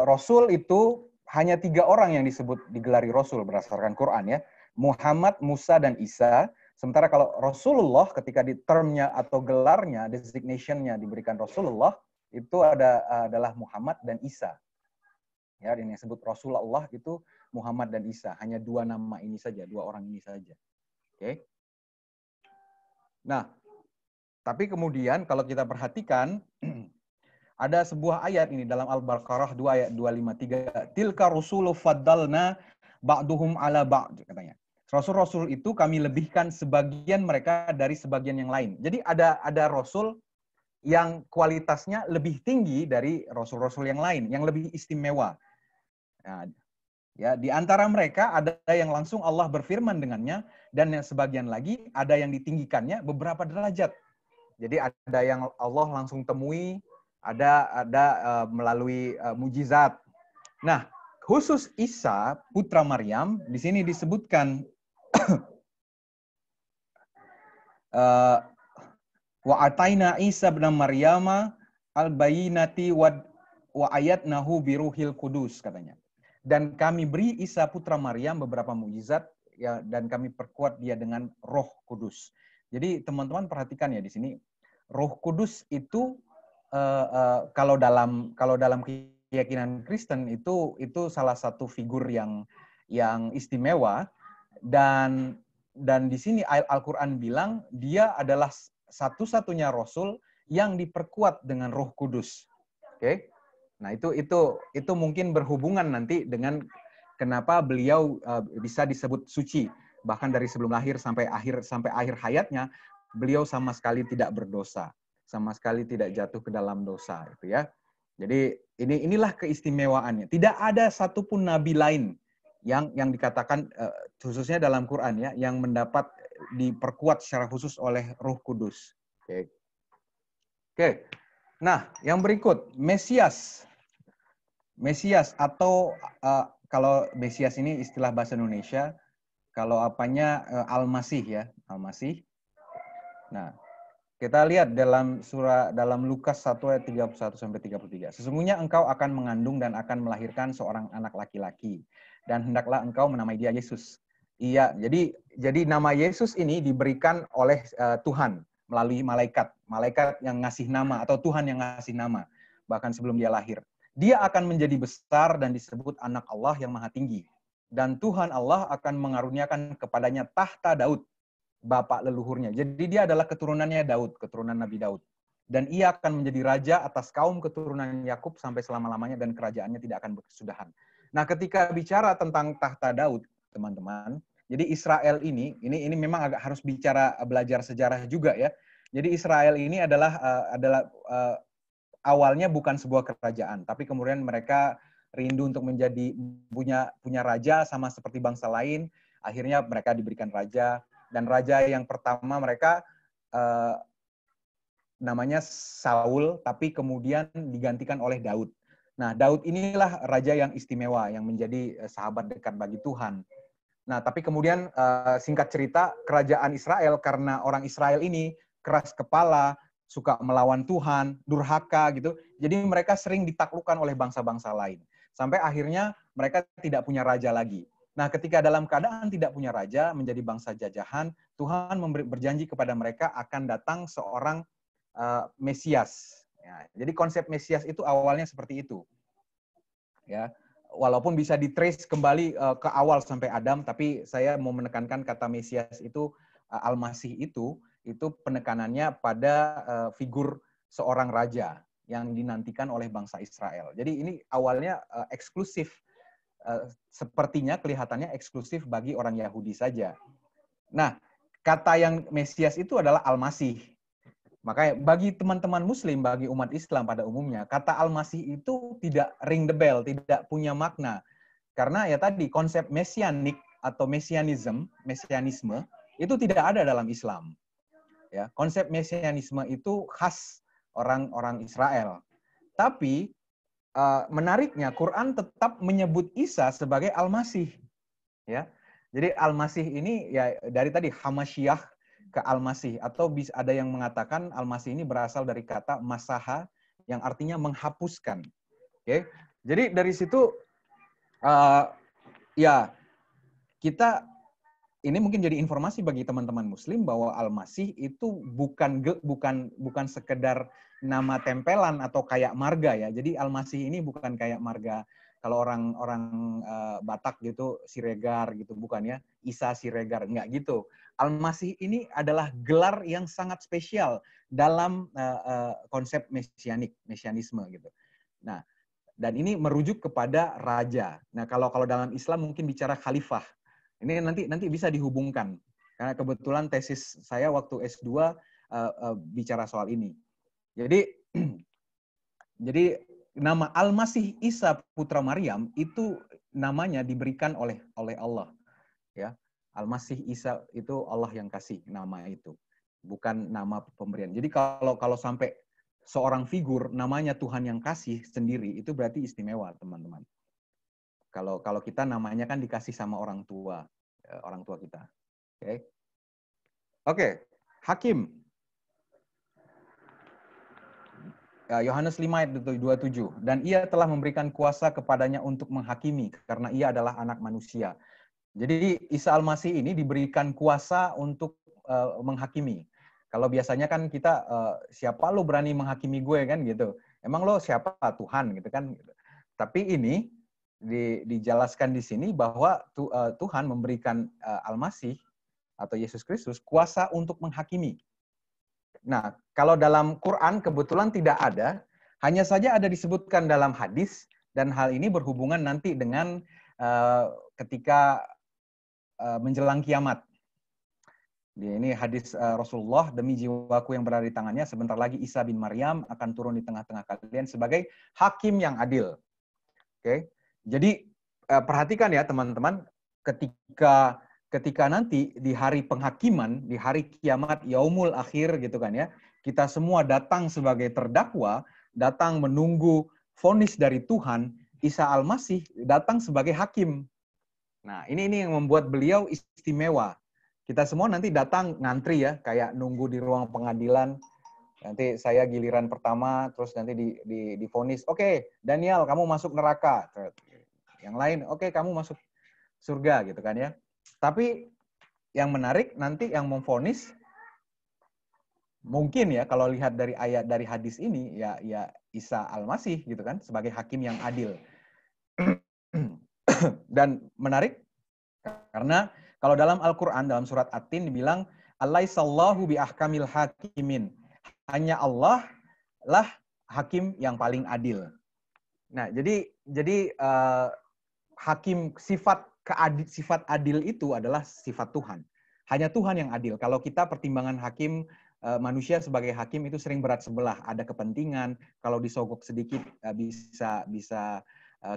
rasul itu hanya 3 orang yang digelari rasul berdasarkan Quran ya. Muhammad, Musa, dan Isa. Sementara kalau Rasulullah ketika di termnya atau gelarnya, designation-nya diberikan Rasulullah, itu adalah Muhammad dan Isa. Ya, ini yang disebut Rasulullah itu Muhammad dan Isa. Hanya 2 nama ini saja, 2 orang ini saja. Oke. Nah, tapi kemudian kalau kita perhatikan, ada sebuah ayat ini dalam Al-Baqarah 2 ayat 253. Tilka rusulu faddalna ba'duhum ala ba'd katanya. Rasul-rasul itu kami lebihkan sebagian mereka dari sebagian yang lain. Jadi ada rasul yang kualitasnya lebih tinggi dari rasul-rasul yang lain, yang lebih istimewa. Nah, ya, di antara mereka ada yang langsung Allah berfirman dengannya, dan yang sebagian lagi ada yang ditinggikannya beberapa derajat. Jadi ada yang Allah langsung temui, ada melalui mujizat. Nah, khusus Isa putra Maryam di sini disebutkan wa ataina Isa bin Maryama al-bayyinati wa ayatnahu biruhil kudus katanya. Dan kami beri Isa putra Maryam beberapa mukjizat ya, dan kami perkuat dia dengan Roh Kudus. Jadi teman-teman perhatikan ya di sini Roh Kudus itu kalau dalam keyakinan Kristen itu salah satu figur yang istimewa, dan di sini Al-Qur'an bilang dia adalah satu-satunya rasul yang diperkuat dengan Roh Kudus. Oke. Nah, itu mungkin berhubungan nanti dengan kenapa beliau bisa disebut suci. Bahkan dari sebelum lahir sampai akhir hayatnya, beliau sama sekali tidak berdosa, sama sekali tidak jatuh ke dalam dosa, itu ya. Jadi inilah keistimewaannya. Tidak ada satupun nabi lain yang dikatakan khususnya dalam Quran ya, yang mendapat diperkuat secara khusus oleh Roh Kudus. Oke. Nah, yang berikut, Mesias atau kalau Mesias ini istilah bahasa Indonesia, kalau apanya Al-Masih ya, Al-Masih. Nah, kita lihat dalam Lukas 1 ayat 31 sampai 33. Sesungguhnya engkau akan mengandung dan akan melahirkan seorang anak laki-laki, dan hendaklah engkau menamai dia Yesus. Iya, jadi nama Yesus ini diberikan oleh Tuhan melalui malaikat yang ngasih nama, atau Tuhan yang ngasih nama bahkan sebelum dia lahir. Dia akan menjadi besar dan disebut anak Allah yang maha tinggi. Dan Tuhan Allah akan mengaruniakan kepadanya tahta Daud, bapak leluhurnya. Jadi dia adalah keturunannya Daud, keturunan Nabi Daud. Dan ia akan menjadi raja atas kaum keturunan Yakub sampai selama-lamanya, dan kerajaannya tidak akan berkesudahan. Nah, ketika bicara tentang tahta Daud, teman-teman, jadi Israel ini memang agak harus belajar sejarah juga ya. Jadi Israel ini adalah awalnya bukan sebuah kerajaan, tapi kemudian mereka rindu untuk punya raja sama seperti bangsa lain. Akhirnya mereka diberikan raja, dan raja yang pertama mereka namanya Saul, tapi kemudian digantikan oleh Daud. Nah, Daud inilah raja yang istimewa, yang menjadi sahabat dekat bagi Tuhan. Nah, tapi kemudian singkat cerita, kerajaan Israel, karena orang Israel ini keras kepala, suka melawan Tuhan, durhaka gitu, jadi mereka sering ditaklukkan oleh bangsa-bangsa lain. Sampai akhirnya mereka tidak punya raja lagi. Nah, ketika dalam keadaan tidak punya raja, menjadi bangsa jajahan, Tuhan berjanji kepada mereka akan datang seorang Mesias. Ya, jadi konsep Mesias itu awalnya seperti itu. Ya, walaupun bisa ditrace kembali ke awal sampai Adam, tapi saya mau menekankan kata Mesias itu, Al-Masih itu penekanannya pada figur seorang raja yang dinantikan oleh bangsa Israel. Jadi ini awalnya eksklusif, sepertinya kelihatannya eksklusif bagi orang Yahudi saja. Nah, kata yang Mesias itu adalah Al-Masih. Makanya bagi teman-teman Muslim, bagi umat Islam pada umumnya, kata Al-Masih itu tidak ring the bell, tidak punya makna. Karena ya tadi, konsep mesianik atau mesianisme itu tidak ada dalam Islam. Ya, konsep mesianisme itu khas orang-orang Israel. Tapi menariknya, Quran tetap menyebut Isa sebagai Al-Masih. Ya, jadi Al-Masih ini ya dari tadi Hamasyiah ke Al-Masih, atau ada yang mengatakan Al-Masih ini berasal dari kata masaha yang artinya menghapuskan. Oke, jadi dari situ ya kita ini mungkin jadi informasi bagi teman-teman Muslim bahwa Al-Masih itu bukan sekedar nama tempelan atau kayak marga ya. Jadi Al-Masih ini bukan kayak marga kalau orang Batak gitu Siregar gitu, bukan ya. Isa Siregar, enggak gitu. Al-Masih ini adalah gelar yang sangat spesial dalam konsep mesianisme gitu. Nah, dan ini merujuk kepada raja. Nah, kalau dalam Islam mungkin bicara khalifah. Ini nanti bisa dihubungkan. Karena kebetulan tesis saya waktu S2 bicara soal ini. Jadi nama Al-Masih Isa putra Maryam itu namanya diberikan oleh Allah, ya. Al-Masih Isa itu Allah yang kasih nama itu, bukan nama pemberian. Jadi kalau sampai seorang figur namanya Tuhan yang kasih sendiri, itu berarti istimewa, teman-teman. Kalau kita namanya kan dikasih sama orang tua kita. Oke. Hakim. Yohanes 5 ayat 27. Dan ia telah memberikan kuasa kepadanya untuk menghakimi, karena ia adalah anak manusia. Jadi Isa Al-Masih ini diberikan kuasa untuk menghakimi. Kalau biasanya kan kita, siapa lo berani menghakimi gue kan gitu. Emang lo siapa? Tuhan gitu kan. Tapi ini dijelaskan di sini bahwa Tuhan memberikan Al-Masih atau Yesus Kristus kuasa untuk menghakimi. Nah, kalau dalam Quran kebetulan tidak ada, hanya saja ada disebutkan dalam hadis, dan hal ini berhubungan nanti dengan ketika menjelang kiamat. Ini hadis Rasulullah, demi jiwaku yang berada di tangannya, sebentar lagi Isa bin Maryam akan turun di tengah-tengah kalian sebagai hakim yang adil. Oke. Jadi perhatikan ya teman-teman, ketika nanti di hari penghakiman, di hari kiamat, yaumul akhir gitu kan ya, kita semua datang sebagai terdakwa, datang menunggu vonis dari Tuhan, Isa Al-Masih datang sebagai hakim. Nah, ini yang membuat beliau istimewa. Kita semua nanti datang ngantri ya, kayak nunggu di ruang pengadilan. Nanti saya giliran pertama, terus nanti divonis, oke, Daniel, kamu masuk neraka. Yang lain, oke, kamu masuk surga gitu kan ya. Tapi yang menarik nanti yang memvonis mungkin ya kalau lihat dari ayat dari hadis ini ya Isa Al-Masih gitu kan sebagai hakim yang adil. Dan menarik karena kalau dalam Al-Qur'an dalam surat At-Tin dibilang Alaihissallahu bi ahkamil hakimin. Hanya Allah lah hakim yang paling adil. Nah, jadi hakim sifat adil itu adalah sifat Tuhan. Hanya Tuhan yang adil. Kalau kita pertimbangan hakim, manusia sebagai hakim itu sering berat sebelah. Ada kepentingan, kalau disogok sedikit bisa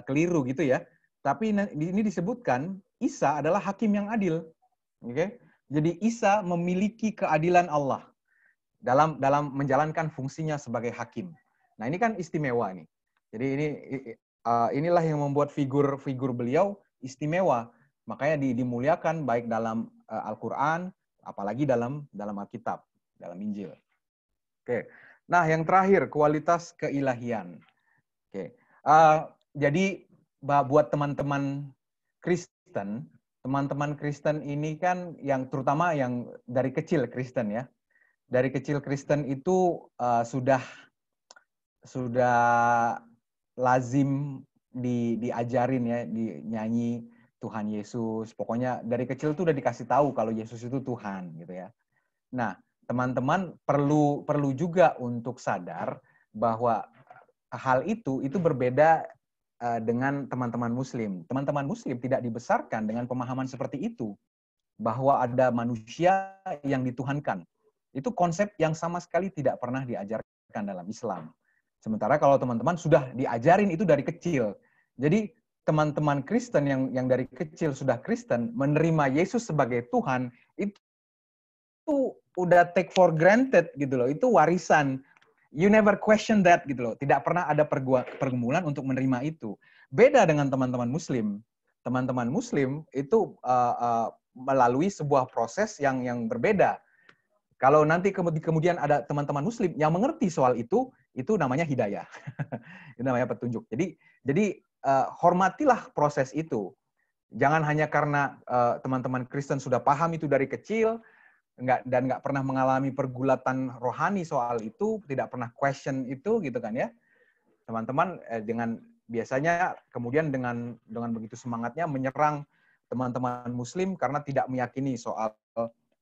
keliru gitu ya. Tapi ini disebutkan Isa adalah hakim yang adil. Oke? Jadi Isa memiliki keadilan Allah. dalam menjalankan fungsinya sebagai hakim. Nah, ini kan istimewa nih. Jadi inilah yang membuat figur beliau istimewa. Makanya dimuliakan baik dalam Al-Qur'an, apalagi dalam Alkitab, dalam Injil. Oke. Nah, yang terakhir, kualitas keilahian. Oke. Jadi buat teman-teman Kristen ini kan yang terutama yang dari kecil Kristen ya. Dari kecil Kristen itu sudah lazim diajarin ya, dinyanyi Tuhan Yesus. Pokoknya dari kecil tuh udah dikasih tahu kalau Yesus itu Tuhan gitu ya. Nah, teman-teman perlu juga untuk sadar bahwa hal itu berbeda dengan teman-teman Muslim. Teman-teman Muslim tidak dibesarkan dengan pemahaman seperti itu, bahwa ada manusia yang dituhankan. Itu konsep yang sama sekali tidak pernah diajarkan dalam Islam. Sementara kalau teman-teman sudah diajarin itu dari kecil. Jadi teman-teman Kristen yang dari kecil sudah Kristen, menerima Yesus sebagai Tuhan, itu udah take for granted gitu loh. Itu warisan. You never question that gitu loh. Tidak pernah ada pergumulan untuk menerima itu. Beda dengan teman-teman Muslim. Teman-teman Muslim itu melalui sebuah proses yang berbeda. Kalau nanti kemudian ada teman-teman Muslim yang mengerti soal itu namanya hidayah. Itu namanya petunjuk. Jadi hormatilah proses itu. Jangan hanya karena teman-teman Kristen sudah paham itu dari kecil, dan nggak pernah mengalami pergulatan rohani soal itu, tidak pernah question itu gitu kan ya. Teman-teman dengan biasanya kemudian dengan begitu semangatnya menyerang teman-teman Muslim karena tidak meyakini soal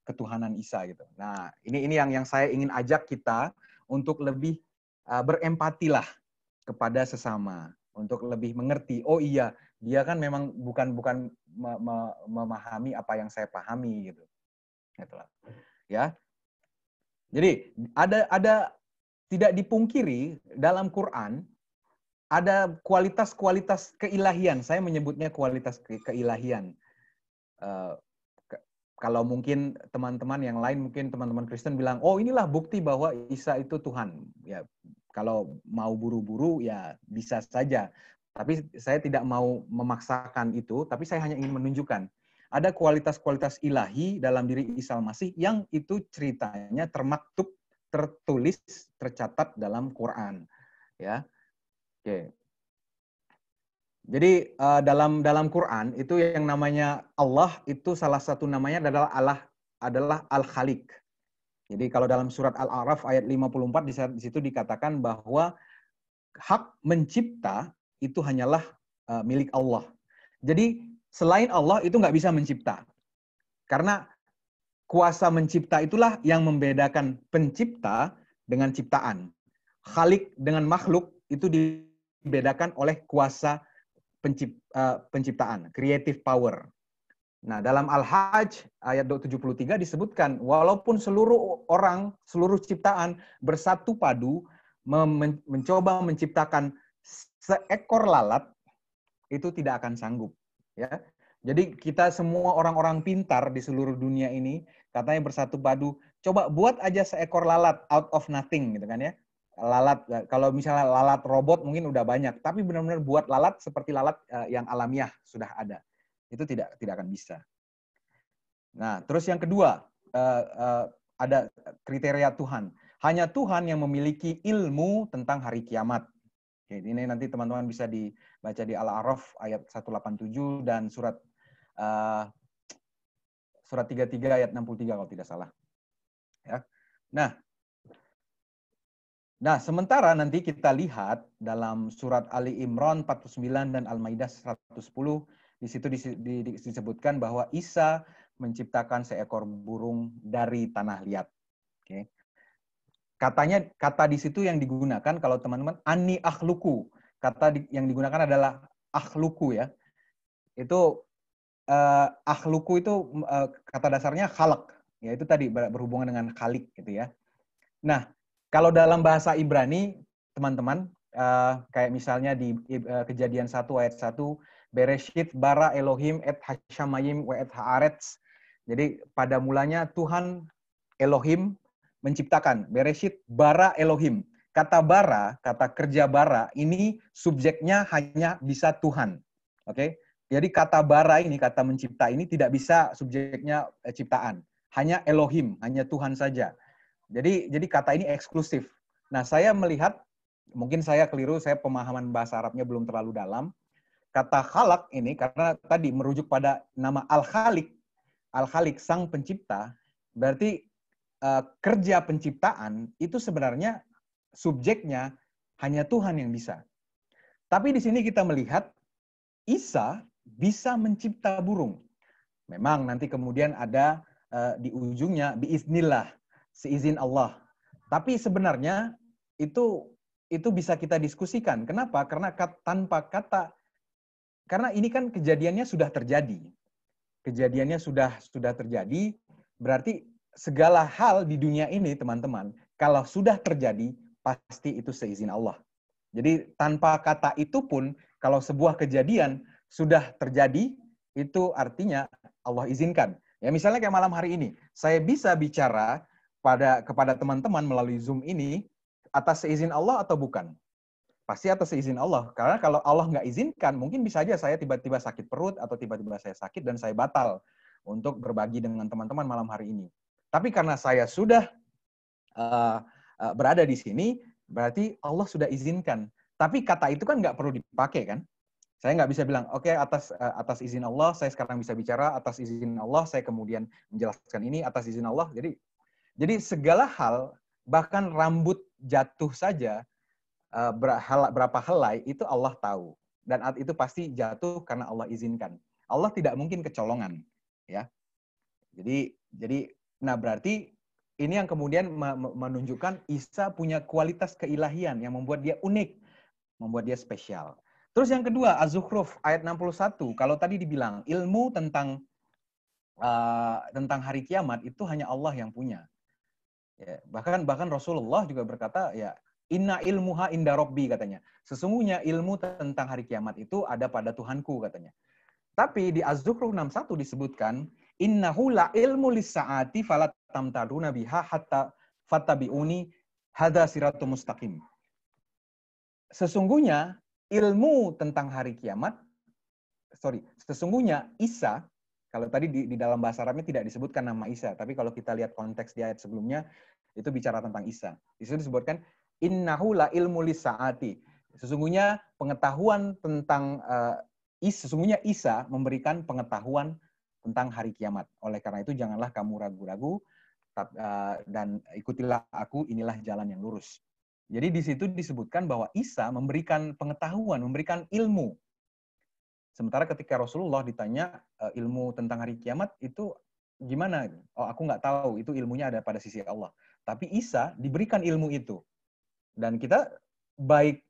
ketuhanan Isa gitu. Nah, ini yang saya ingin ajak kita untuk lebih berempatilah kepada sesama, untuk lebih mengerti. Oh iya, dia kan memang bukan memahami apa yang saya pahami gitu. Gitulah. Ya. Jadi ada tidak dipungkiri dalam Quran ada kualitas-kualitas keilahian. Saya menyebutnya kualitas keilahian. Kalau mungkin teman-teman yang lain, mungkin teman-teman Kristen bilang, oh inilah bukti bahwa Isa itu Tuhan. Ya, kalau mau buru-buru ya bisa saja. Tapi saya tidak mau memaksakan itu, tapi saya hanya ingin menunjukkan. Ada kualitas-kualitas ilahi dalam diri Isa Al-Masih yang itu ceritanya termaktub, tertulis, tercatat dalam Quran. Ya, oke. Jadi dalam Quran itu yang namanya Allah itu salah satu namanya adalah Al-Khaliq. Jadi kalau dalam surat Al-A'raf ayat 54 di situ dikatakan bahwa hak mencipta itu hanyalah milik Allah. Jadi selain Allah itu nggak bisa mencipta. Karena kuasa mencipta itulah yang membedakan pencipta dengan ciptaan. Khalik dengan makhluk itu dibedakan oleh kuasa penciptaan, creative power. Nah, dalam Al-Hajj ayat 73 disebutkan, walaupun seluruh orang, seluruh ciptaan bersatu padu mencoba menciptakan seekor lalat, itu tidak akan sanggup. Ya, jadi kita semua orang-orang pintar di seluruh dunia ini, katanya bersatu padu, coba buat aja seekor lalat out of nothing, gitu kan ya. Lalat, kalau misalnya lalat robot mungkin udah banyak, tapi benar-benar buat lalat seperti lalat yang alamiah sudah ada, itu tidak akan bisa. Nah, terus yang kedua, ada kriteria Tuhan. Hanya Tuhan yang memiliki ilmu tentang hari kiamat. Oke, ini nanti teman-teman bisa dibaca di Al-A'raf ayat 187 dan surat 33 ayat 63 kalau tidak salah. Ya. Nah, sementara nanti kita lihat dalam surat Ali Imran 49 dan Al-Maidah 110, di situ disebutkan bahwa Isa menciptakan seekor burung dari tanah liat. Oke. Kata di situ yang digunakan kalau teman-teman ani akhluku. Yang digunakan adalah akhluku ya. Itu akhluku itu kata dasarnya khalaq, yaitu tadi berhubungan dengan khalik gitu ya. Nah, kalau dalam bahasa Ibrani, teman-teman, kayak misalnya di Kejadian 1 ayat 1, Bereshit bara Elohim et hashamayim wa et haaretz. Jadi pada mulanya Tuhan Elohim menciptakan. Bereshit bara Elohim. Kata bara, kata kerja bara, ini subjeknya hanya bisa Tuhan. Oke? Jadi kata bara ini, kata mencipta ini tidak bisa subjeknya ciptaan. Hanya Elohim, hanya Tuhan saja. Jadi kata ini eksklusif. Nah, saya melihat, mungkin saya keliru, saya pemahaman bahasa Arabnya belum terlalu dalam. Kata khalaq ini, karena tadi merujuk pada nama Al-Khaliq, sang pencipta, berarti kerja penciptaan itu sebenarnya subjeknya hanya Tuhan yang bisa. Tapi di sini kita melihat Isa bisa mencipta burung. Memang nanti kemudian ada di ujungnya biiznillah, seizin Allah. Tapi sebenarnya itu bisa kita diskusikan. Kenapa? Karena tanpa kata, karena ini kan kejadiannya sudah terjadi. Kejadiannya sudah terjadi, berarti segala hal di dunia ini, teman-teman, kalau sudah terjadi, pasti itu seizin Allah. Jadi tanpa kata itu pun, kalau sebuah kejadian sudah terjadi, itu artinya Allah izinkan. Ya misalnya kayak malam hari ini, saya bisa bicara kepada teman-teman melalui Zoom ini atas seizin Allah atau bukan? Pasti atas seizin Allah. Karena kalau Allah nggak izinkan, mungkin bisa aja saya tiba-tiba sakit perut atau tiba-tiba saya sakit dan saya batal untuk berbagi dengan teman-teman malam hari ini. Tapi karena saya sudah berada di sini, berarti Allah sudah izinkan. Tapi kata itu kan nggak perlu dipakai kan? Saya nggak bisa bilang, oke, atas izin Allah, saya sekarang bisa bicara, atas izin Allah, saya kemudian menjelaskan ini, atas izin Allah. Jadi segala hal, bahkan rambut jatuh saja, berapa helai, itu Allah tahu. Dan itu pasti jatuh karena Allah izinkan. Allah tidak mungkin kecolongan. Ya. Jadi, nah berarti ini yang kemudian menunjukkan Isa punya kualitas keilahian yang membuat dia unik, membuat dia spesial. Terus yang kedua, Az-Zukhruf ayat 61. Kalau tadi dibilang ilmu tentang hari kiamat itu hanya Allah yang punya. Ya, bahkan Rasulullah juga berkata, ya inna ilmuha inda rabbi katanya. Sesungguhnya ilmu tentang hari kiamat itu ada pada Tuhanku katanya. Tapi di Az-Zukhruf 61 disebutkan, innahu la ilmu lis-sa'ati fala tamtaruna biha hatta fattabi'uni hadza siratul mustaqim. Sesungguhnya ilmu tentang hari kiamat, sesungguhnya Isa, kalau tadi di dalam bahasa Arabnya tidak disebutkan nama Isa, tapi kalau kita lihat konteks di ayat sebelumnya, itu bicara tentang Isa. Di situ disebutkan, innahu la ilmu lis-sa'ati. Sesungguhnya pengetahuan tentang sesungguhnya Isa memberikan pengetahuan tentang hari kiamat. Oleh karena itu, janganlah kamu ragu-ragu, dan ikutilah aku, inilah jalan yang lurus. Jadi di situ disebutkan bahwa Isa memberikan pengetahuan, memberikan ilmu. Sementara ketika Rasulullah ditanya ilmu tentang hari kiamat itu gimana? Oh, aku nggak tahu, itu ilmunya ada pada sisi Allah. Tapi Isa diberikan ilmu itu. Dan kita baik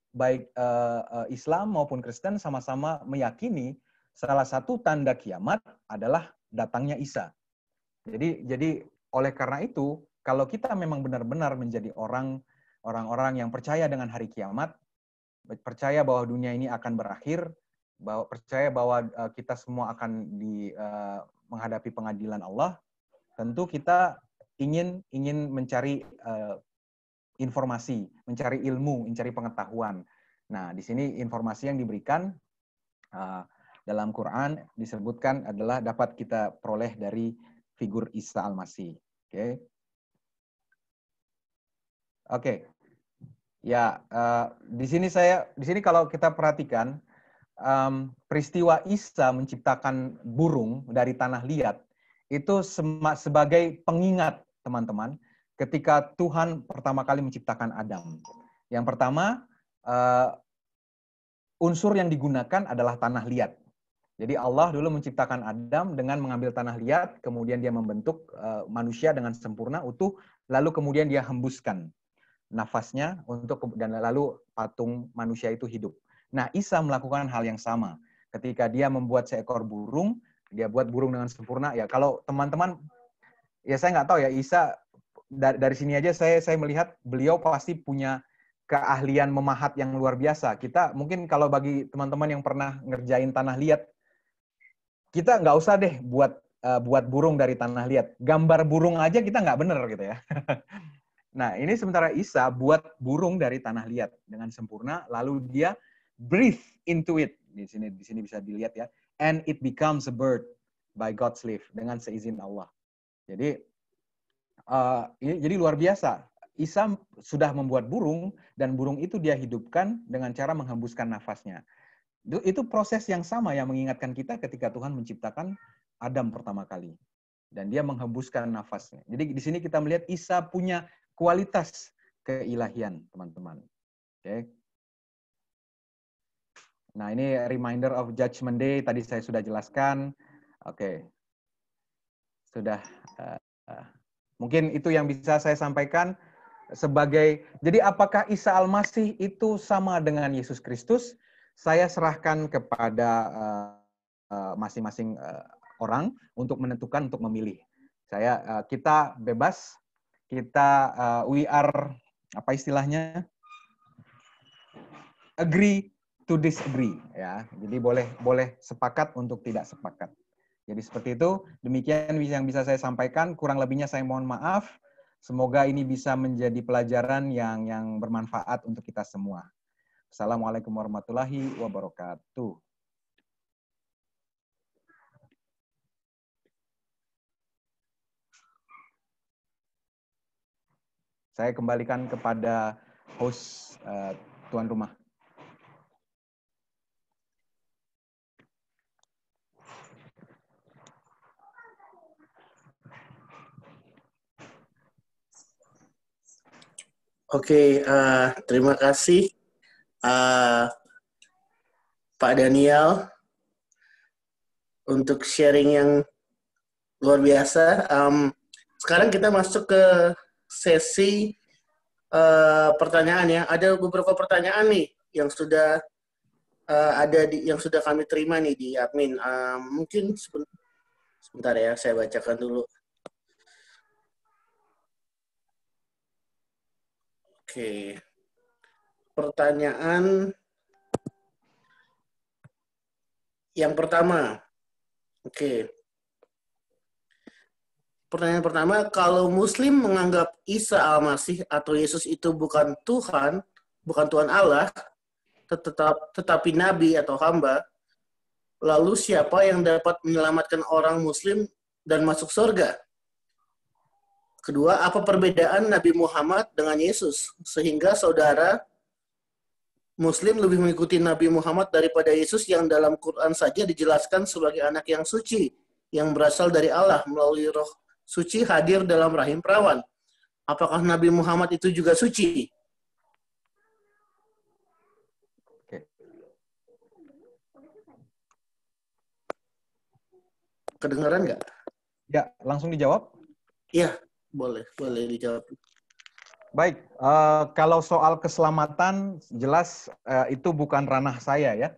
Islam maupun Kristen sama-sama meyakini salah satu tanda kiamat adalah datangnya Isa. Jadi oleh karena itu, kalau kita memang benar-benar menjadi orang-orang yang percaya dengan hari kiamat, percaya bahwa dunia ini akan berakhir, percaya bahwa kita semua akan menghadapi pengadilan Allah, tentu kita ingin mencari informasi, mencari ilmu, mencari pengetahuan. Nah, di sini informasi yang diberikan dalam Quran disebutkan adalah dapat kita peroleh dari figur Isa Al-Masih. Oke. Ya, di sini kalau kita perhatikan peristiwa Isa menciptakan burung dari tanah liat itu sebagai pengingat, teman-teman, ketika Tuhan pertama kali menciptakan Adam. Yang pertama, unsur yang digunakan adalah tanah liat. Jadi Allah dulu menciptakan Adam dengan mengambil tanah liat, kemudian dia membentuk manusia dengan sempurna, utuh, lalu kemudian dia hembuskan nafasnya dan lalu patung manusia itu hidup. Nah, Isa melakukan hal yang sama. Ketika dia membuat seekor burung, dia buat burung dengan sempurna. Ya, kalau teman-teman, ya saya nggak tahu ya, Isa, dari sini aja saya melihat beliau pasti punya keahlian memahat yang luar biasa. Kita mungkin kalau bagi teman-teman yang pernah ngerjain tanah liat, kita nggak usah deh buat burung dari tanah liat. Gambar burung aja kita nggak bener gitu ya. Nah, ini sementara Isa buat burung dari tanah liat dengan sempurna, lalu dia breathe into it. Di sini bisa dilihat ya. And it becomes a bird by God's leave, dengan seizin Allah. Jadi jadi luar biasa. Isa sudah membuat burung, dan burung itu dia hidupkan dengan cara menghembuskan nafasnya. Itu proses yang sama yang mengingatkan kita ketika Tuhan menciptakan Adam pertama kali. Dan dia menghembuskan nafasnya. Jadi di sini kita melihat Isa punya kualitas keilahian, teman-teman. Oke. Nah, ini reminder of Judgment Day, tadi saya sudah jelaskan. Oke. Sudah. Mungkin itu yang bisa saya sampaikan. Jadi apakah Isa Al-Masih itu sama dengan Yesus Kristus? Saya serahkan kepada masing-masing orang untuk menentukan, untuk memilih. Kita bebas, we are, apa istilahnya? Agree to disagree, ya. Jadi boleh sepakat untuk tidak sepakat. Jadi seperti itu. Demikian yang bisa saya sampaikan. Kurang lebihnya saya mohon maaf. Semoga ini bisa menjadi pelajaran yang bermanfaat untuk kita semua. Assalamualaikum warahmatullahi wabarakatuh. Saya kembalikan kepada host tuan rumah. Oke, terima kasih Pak Daniel untuk sharing yang luar biasa. Sekarang kita masuk ke sesi pertanyaan ya. Ada beberapa pertanyaan nih yang sudah yang sudah kami terima nih di admin. Mungkin sebentar ya, saya bacakan dulu. Oke. Pertanyaan yang pertama. Oke. Pertanyaan pertama, kalau Muslim menganggap Isa Al-Masih atau Yesus itu bukan Tuhan, bukan Tuhan Allah, tetapi Nabi atau hamba, lalu siapa yang dapat menyelamatkan orang Muslim dan masuk surga? Kedua, apa perbedaan Nabi Muhammad dengan Yesus, sehingga saudara Muslim lebih mengikuti Nabi Muhammad daripada Yesus yang dalam Quran saja dijelaskan sebagai anak yang suci, yang berasal dari Allah melalui roh suci hadir dalam rahim perawan. Apakah Nabi Muhammad itu juga suci? Oke. Kedengaran nggak? Ya, langsung dijawab? Iya, boleh dijawab. Baik, kalau soal keselamatan, jelas itu bukan ranah saya ya,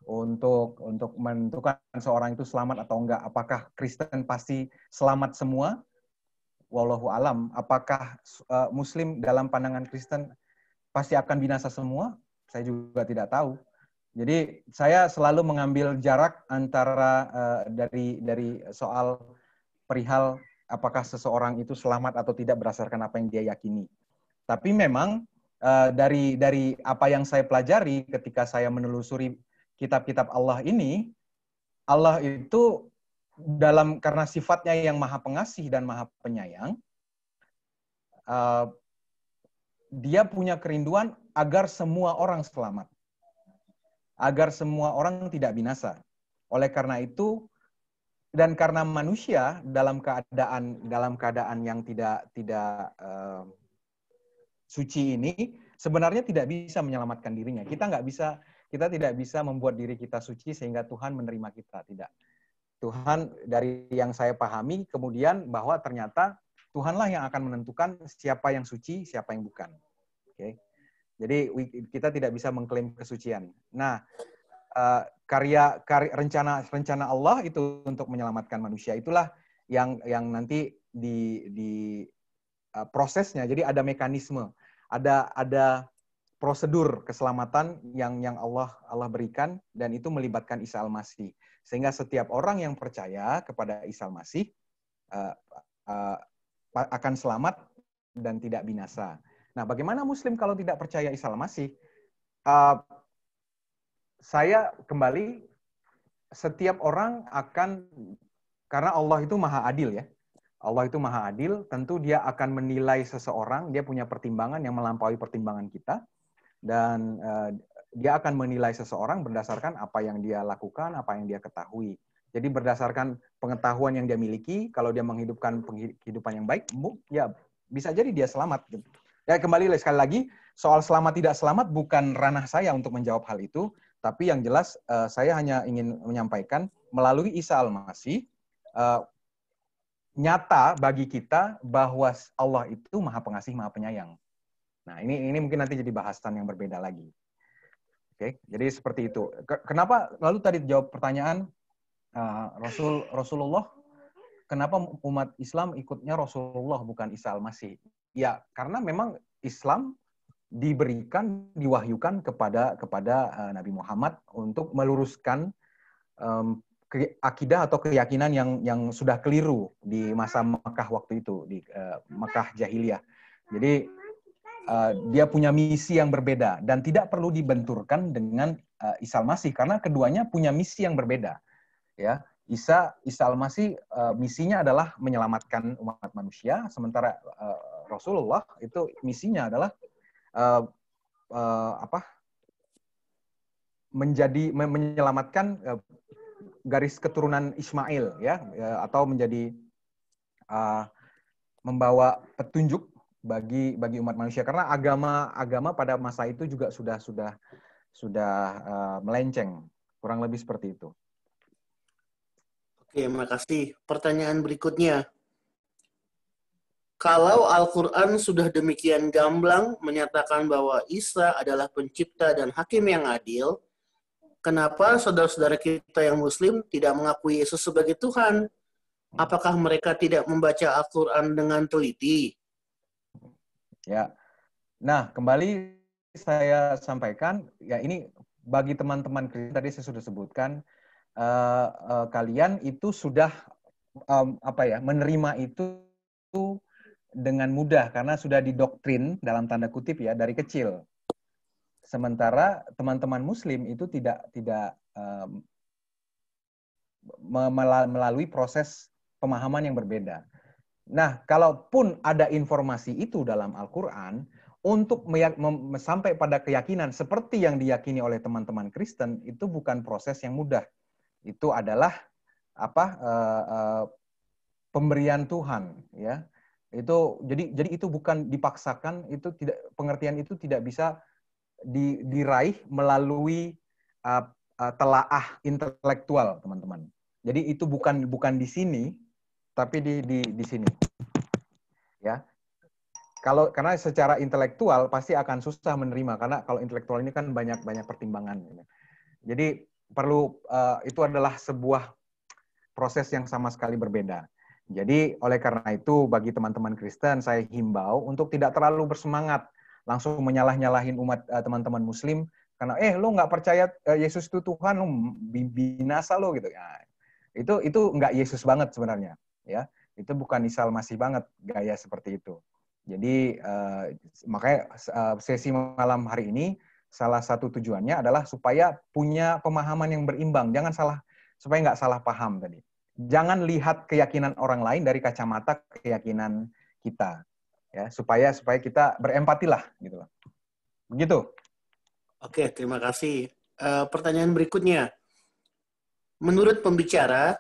untuk menentukan seorang itu selamat atau enggak. Apakah Kristen pasti selamat semua? Wallahu alam. Apakah Muslim dalam pandangan Kristen pasti akan binasa semua? Saya juga tidak tahu. Jadi saya selalu mengambil jarak antara dari soal perihal apakah seseorang itu selamat atau tidak berdasarkan apa yang dia yakini. Tapi memang dari apa yang saya pelajari ketika saya menelusuri kitab-kitab Allah ini, Allah itu karena sifatnya yang maha pengasih dan maha penyayang, dia punya kerinduan agar semua orang selamat, agar semua orang tidak binasa. Oleh karena itu, dan karena manusia dalam keadaan yang tidak suci ini sebenarnya tidak bisa menyelamatkan dirinya. Kita tidak bisa membuat diri kita suci sehingga Tuhan menerima kita, tidak. Tuhan, dari yang saya pahami kemudian, bahwa ternyata Tuhanlah yang akan menentukan siapa yang suci, siapa yang bukan. Oke. Jadi kita tidak bisa mengklaim kesucian. Nah, rencana Allah itu untuk menyelamatkan manusia, itulah yang nanti di prosesnya. Jadi ada mekanisme, ada prosedur keselamatan yang Allah berikan, dan itu melibatkan Isa Al-Masih. Sehingga setiap orang yang percaya kepada Isa Al-Masih akan selamat dan tidak binasa. Nah, bagaimana Muslim kalau tidak percaya Isa Al-Masih? Uh, saya kembali, setiap orang akan, karena Allah itu maha adil ya. Allah itu maha adil, tentu dia akan menilai seseorang, dia punya pertimbangan yang melampaui pertimbangan kita, dan dia akan menilai seseorang berdasarkan apa yang dia lakukan, apa yang dia ketahui. Jadi berdasarkan pengetahuan yang dia miliki, kalau dia menghidupkan kehidupan yang baik, ya bisa jadi dia selamat. Ya kembali sekali lagi, soal selamat tidak selamat bukan ranah saya untuk menjawab hal itu, tapi yang jelas saya hanya ingin menyampaikan melalui Isa Al-Masih, nyata bagi kita bahwa Allah itu maha pengasih, maha penyayang. Nah, ini mungkin nanti jadi bahasan yang berbeda lagi. Oke, jadi seperti itu. Kenapa lalu tadi jawab pertanyaan Rasulullah, kenapa umat Islam ikutnya Rasulullah bukan Isa Al-Masih? Ya, karena memang Islam diberikan, diwahyukan kepada Nabi Muhammad untuk meluruskan akidah atau keyakinan yang sudah keliru di masa Mekah waktu itu, di Mekah Jahiliyah. Jadi dia punya misi yang berbeda dan tidak perlu dibenturkan dengan Isa Al-Masih karena keduanya punya misi yang berbeda. Ya, Isa Al-Masih misinya adalah menyelamatkan umat manusia, sementara Rasulullah itu misinya adalah menyelamatkan garis keturunan Ismail ya, atau menjadi membawa petunjuk bagi umat manusia, karena agama pada masa itu juga sudah melenceng, kurang lebih seperti itu. Oke, makasih. Pertanyaan berikutnya. Kalau Al-Quran sudah demikian gamblang menyatakan bahwa Isa adalah pencipta dan hakim yang adil, kenapa saudara-saudara kita yang Muslim tidak mengakui Yesus sebagai Tuhan? Apakah mereka tidak membaca Al-Quran dengan teliti? Ya, nah kembali saya sampaikan, ya ini bagi teman-teman Kristen tadi saya sudah sebutkan, kalian itu sudah menerima itu dengan mudah karena sudah didoktrin dalam tanda kutip ya dari kecil. Sementara teman-teman Muslim itu tidak melalui proses pemahaman yang berbeda. Nah, kalaupun ada informasi itu dalam Al-Quran, untuk sampai pada keyakinan seperti yang diyakini oleh teman-teman Kristen, itu bukan proses yang mudah. Itu adalah pemberian Tuhan, ya. Itu jadi itu bukan dipaksakan, itu tidak, pengertian itu tidak bisa diraih melalui telaah intelektual, teman-teman. Jadi itu bukan di sini, tapi di sini. Ya. Karena secara intelektual pasti akan susah menerima, karena kalau intelektual ini kan banyak pertimbangan. Jadi perlu itu adalah sebuah proses yang sama sekali berbeda. Jadi oleh karena itu bagi teman-teman Kristen saya himbau untuk tidak terlalu bersemangat langsung menyalah-nyalahin umat teman-teman Muslim karena lo nggak percaya Yesus itu Tuhan, lo binasa lo gitu. Nah, itu nggak Yesus banget sebenarnya, ya. Itu bukan Isa Al-Masih banget gaya seperti itu. Jadi makanya sesi malam hari ini salah satu tujuannya adalah supaya punya pemahaman yang berimbang, supaya nggak salah paham tadi. Jangan lihat keyakinan orang lain dari kacamata keyakinan kita, ya, supaya kita berempati lah, gitu loh. Begitu. Oke, terima kasih. Pertanyaan berikutnya. Menurut pembicara,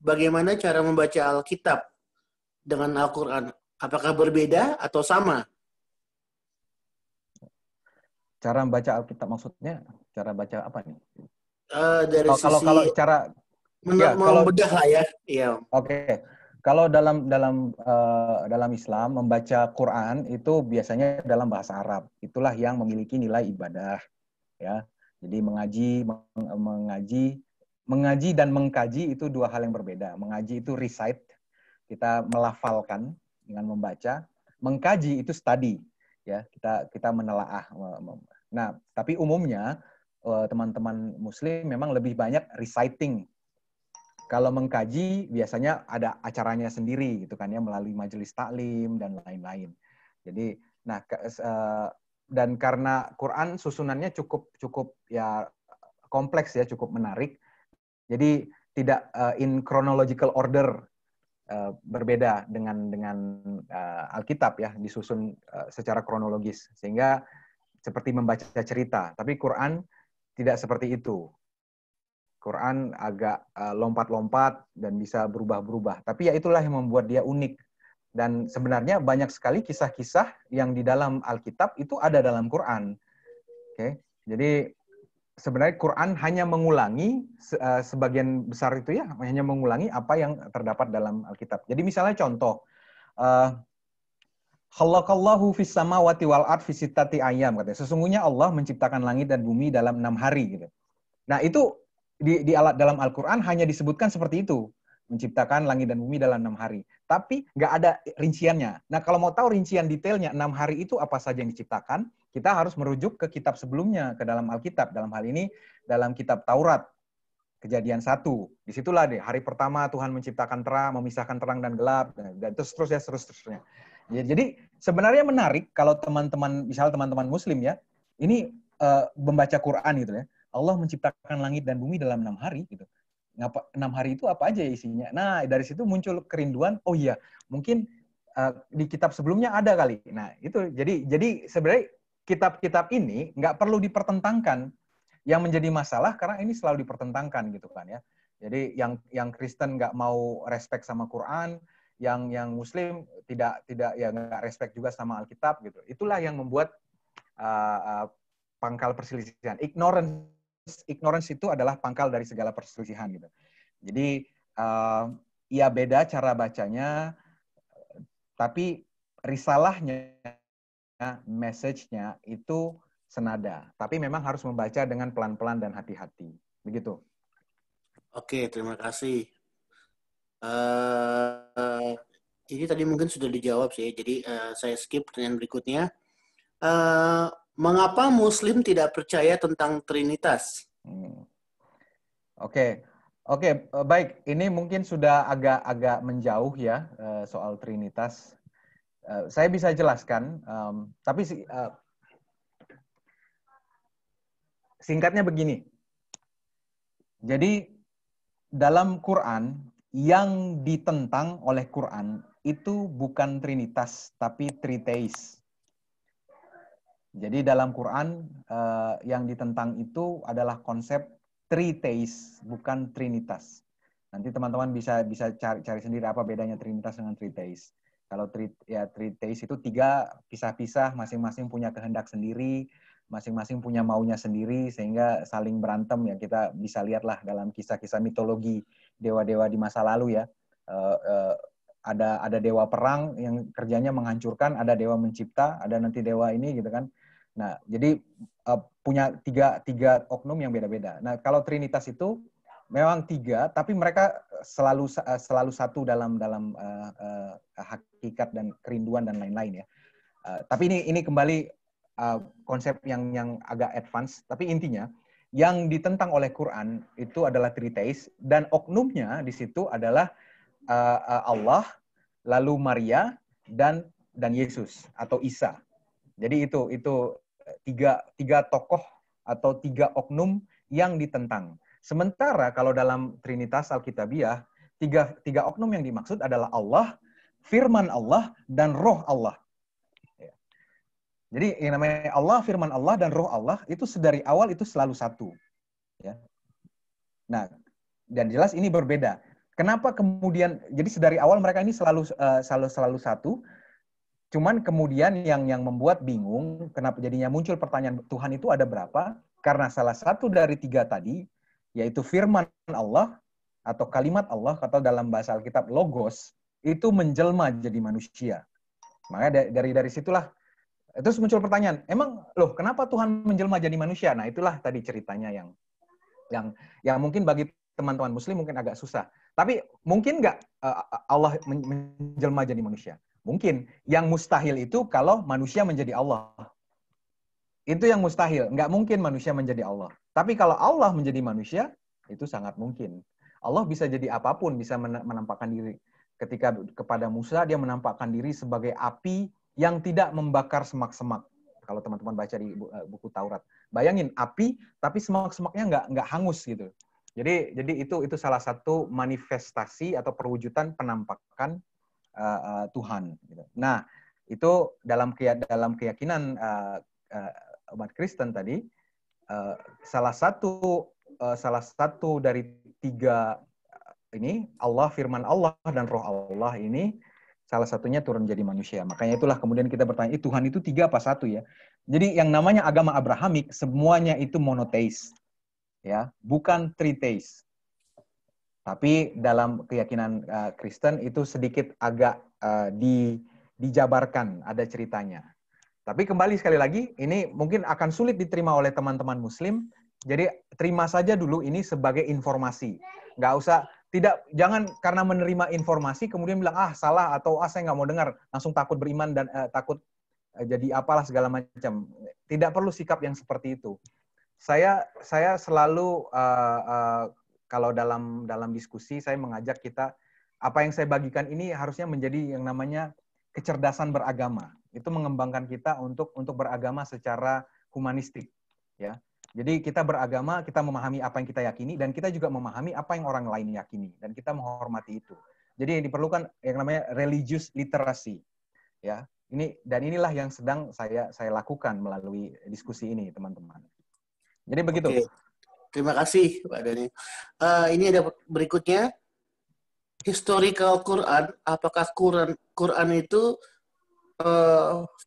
bagaimana cara membaca Alkitab dengan Al-Quran? Apakah berbeda atau sama? Cara membaca Alkitab maksudnya? Cara baca apa nih? Dari sisi kalau cara membedah lah ya. Iya. Oke. Kalau dalam Islam membaca Quran itu biasanya dalam bahasa Arab. Itulah yang memiliki nilai ibadah, ya. Jadi mengaji dan mengkaji itu dua hal yang berbeda. Mengaji itu recite, kita melafalkan dengan membaca. Mengkaji itu study, ya. Kita menelaah. Nah, tapi umumnya teman-teman Muslim memang lebih banyak reciting. Kalau mengkaji biasanya ada acaranya sendiri gitu kan ya, melalui majelis taklim dan lain-lain. Jadi, dan karena Quran susunannya cukup ya kompleks ya, cukup menarik. Jadi tidak in chronological order, berbeda dengan Alkitab ya, disusun secara kronologis sehingga seperti membaca cerita. Tapi Quran tidak seperti itu. Quran agak lompat-lompat dan bisa berubah-berubah. Tapi ya itulah yang membuat dia unik. Dan sebenarnya banyak sekali kisah-kisah yang di dalam Alkitab itu ada dalam Quran. Oke. Jadi sebenarnya Quran hanya mengulangi sebagian besar itu ya, hanya mengulangi apa yang terdapat dalam Alkitab. Jadi misalnya contoh, khalaqallahu fis samawati wal ard fi sittati ayyam, katanya. Sesungguhnya Allah menciptakan langit dan bumi dalam 6 hari gitu. Nah, itu dalam Al-Qur'an hanya disebutkan seperti itu, menciptakan langit dan bumi dalam 6 hari. Tapi nggak ada rinciannya. Nah, kalau mau tahu rincian detailnya 6 hari itu apa saja yang diciptakan, kita harus merujuk ke kitab sebelumnya, ke dalam Alkitab. Dalam hal ini, dalam kitab Taurat, Kejadian 1. Disitulah deh, hari pertama Tuhan menciptakan terang, memisahkan terang dan gelap, dan seterusnya. Ya, jadi sebenarnya menarik kalau teman-teman, misalnya teman-teman Muslim ya, ini membaca Quran gitu ya. Allah menciptakan langit dan bumi dalam 6 hari gitu. 6 hari itu apa aja isinya? Nah, dari situ muncul kerinduan, oh iya, mungkin di kitab sebelumnya ada kali. Nah, itu jadi sebenarnya kitab-kitab ini nggak perlu dipertentangkan. Yang menjadi masalah karena ini selalu dipertentangkan gitu kan ya. Jadi yang Kristen nggak mau respect sama Quran, yang Muslim tidak ya nggak respect juga sama Alkitab gitu. Itulah yang membuat pangkal perselisihan. Ignorance itu adalah pangkal dari segala perselisihan gitu. Jadi ya beda cara bacanya, tapi risalahnya, message-nya itu senada. Tapi memang harus membaca dengan pelan-pelan dan hati-hati. Begitu. Oke, terima kasih. Ini tadi mungkin sudah dijawab sih. Jadi saya skip pertanyaan berikutnya. Mengapa Muslim tidak percaya tentang Trinitas? Oke, baik. Ini mungkin sudah agak menjauh ya soal Trinitas. Saya bisa jelaskan, tapi singkatnya begini. Jadi dalam Quran yang ditentang oleh Quran itu bukan Trinitas, tapi Triteis. Jadi dalam Quran yang ditentang itu adalah konsep Triteis, bukan Trinitas. Nanti teman-teman bisa cari sendiri apa bedanya Trinitas dengan Triteis. Kalau Triteis itu 3 pisah-pisah, masing-masing punya kehendak sendiri, masing-masing punya maunya sendiri, sehingga saling berantem ya. Kita bisa lihatlah dalam kisah-kisah mitologi dewa-dewa di masa lalu ya. Ada dewa perang yang kerjanya menghancurkan, ada dewa mencipta, ada nanti dewa ini gitu kan. Nah, jadi punya tiga oknum yang beda-beda. Nah, kalau Trinitas itu memang 3, tapi mereka selalu satu dalam hakikat dan kerinduan dan lain-lain ya. Tapi ini kembali konsep yang agak advance. Tapi intinya yang ditentang oleh Quran itu adalah Triteis, dan oknumnya di situ adalah Allah, lalu Maria dan Yesus atau Isa. Jadi itu tiga tokoh atau 3 oknum yang ditentang. Sementara kalau dalam Trinitas Alkitabiah, tiga oknum yang dimaksud adalah Allah, firman Allah, dan roh Allah. Jadi yang namanya Allah, firman Allah, dan roh Allah itu sedari awal itu selalu satu. Ya. Nah, dan jelas ini berbeda. Kenapa kemudian, jadi sedari awal mereka ini selalu satu. Cuman kemudian yang membuat bingung, kenapa jadinya muncul pertanyaan Tuhan itu ada berapa? Karena salah satu dari 3 tadi, yaitu firman Allah atau kalimat Allah, atau dalam bahasa Alkitab logos, itu menjelma jadi manusia. Makanya dari situlah, terus muncul pertanyaan, emang loh kenapa Tuhan menjelma jadi manusia? Nah itulah tadi ceritanya yang mungkin bagi teman-teman Muslim mungkin agak susah. Tapi mungkin nggak Allah menjelma jadi manusia? Mungkin. Yang mustahil itu kalau manusia menjadi Allah. Itu yang mustahil. Nggak mungkin manusia menjadi Allah. Tapi kalau Allah menjadi manusia, itu sangat mungkin. Allah bisa jadi apapun, bisa menampakkan diri. Ketika kepada Musa, dia menampakkan diri sebagai api yang tidak membakar semak-semak. Kalau teman-teman baca di buku Taurat, bayangin api, tapi semak-semaknya nggak hangus gitu. Jadi itu salah satu manifestasi atau perwujudan penampakan Tuhan. Nah, itu dalam keyakinan umat Kristen tadi, salah satu dari tiga ini, Allah, firman Allah dan Roh Allah ini salah satunya turun jadi manusia. Makanya itulah kemudian kita bertanya, Tuhan itu tiga apa satu ya? Jadi yang namanya agama Abrahamik semuanya itu monoteis, ya, bukan triteis. Tapi dalam keyakinan Kristen itu sedikit agak dijabarkan, ada ceritanya. Tapi kembali sekali lagi, ini mungkin akan sulit diterima oleh teman-teman Muslim. Jadi terima saja dulu ini sebagai informasi. Nggak usah, jangan karena menerima informasi kemudian bilang salah atau saya nggak mau dengar, langsung takut beriman dan takut jadi apalah segala macam. Tidak perlu sikap yang seperti itu. Saya selalu kalau dalam diskusi saya mengajak kita, apa yang saya bagikan ini harusnya menjadi yang namanya kecerdasan beragama. Itu mengembangkan kita untuk beragama secara humanistik, ya. Jadi kita beragama, kita memahami apa yang kita yakini dan kita juga memahami apa yang orang lain yakini dan kita menghormati itu. Jadi yang diperlukan yang namanya religious literacy, ya. Inilah yang sedang saya lakukan melalui diskusi ini, teman-teman. Jadi begitu. Oke. Terima kasih, Pak Dani. Ini ada berikutnya. Historical Quran, apakah Quran itu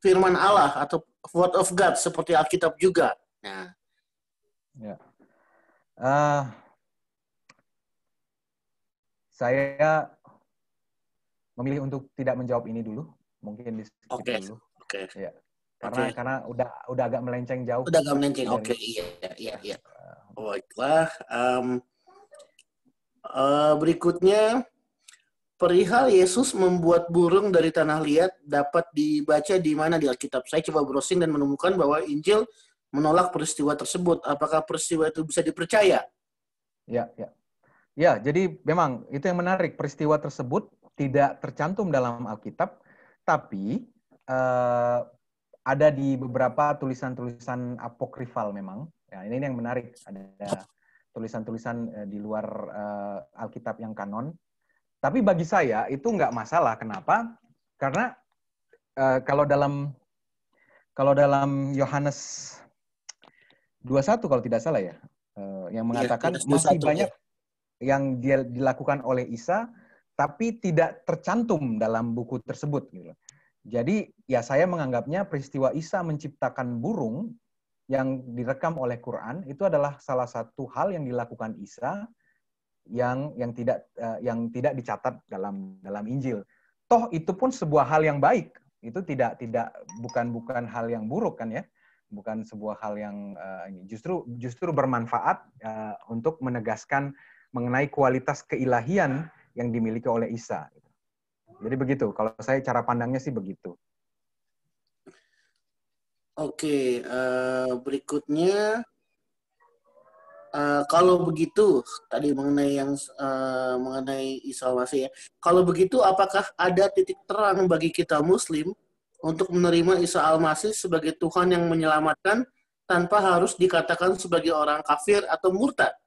firman Allah atau word of God seperti Alkitab juga? Nah. Ya. Saya memilih untuk tidak menjawab ini dulu, mungkin di skip dulu. Oke. Ya. Karena udah agak melenceng jauh. Udah agak melenceng. Oke, iya. Baiklah. Berikutnya, perihal Yesus membuat burung dari tanah liat dapat dibaca di mana di Alkitab? Saya coba browsing dan menemukan bahwa Injil menolak peristiwa tersebut. Apakah peristiwa itu bisa dipercaya? Ya, jadi memang itu yang menarik. Peristiwa tersebut tidak tercantum dalam Alkitab, tapi ada di beberapa tulisan-tulisan apokrifal memang. Ya, ini yang menarik. Ada tulisan-tulisan di luar Alkitab yang kanon. Tapi bagi saya itu nggak masalah. Kenapa? Karena kalau dalam Yohanes 21 kalau tidak salah ya, yang mengatakan masih banyak yang dilakukan oleh Isa, tapi tidak tercantum dalam buku tersebut. Gitu. Jadi ya saya menganggapnya peristiwa Isa menciptakan burung yang direkam oleh Quran itu adalah salah satu hal yang dilakukan Isa yang tidak dicatat dalam Injil. Toh itu pun sebuah hal yang baik. Itu bukan hal yang buruk kan ya. Bukan sebuah hal yang justru bermanfaat untuk menegaskan mengenai kualitas keilahian yang dimiliki oleh Isa. Jadi begitu. Kalau saya cara pandangnya sih begitu. Oke, berikutnya kalau begitu tadi mengenai Isa Masih ya. Kalau begitu, apakah ada titik terang bagi kita Muslim untuk menerima Isa Al-Masih sebagai Tuhan yang menyelamatkan tanpa harus dikatakan sebagai orang kafir atau murtad?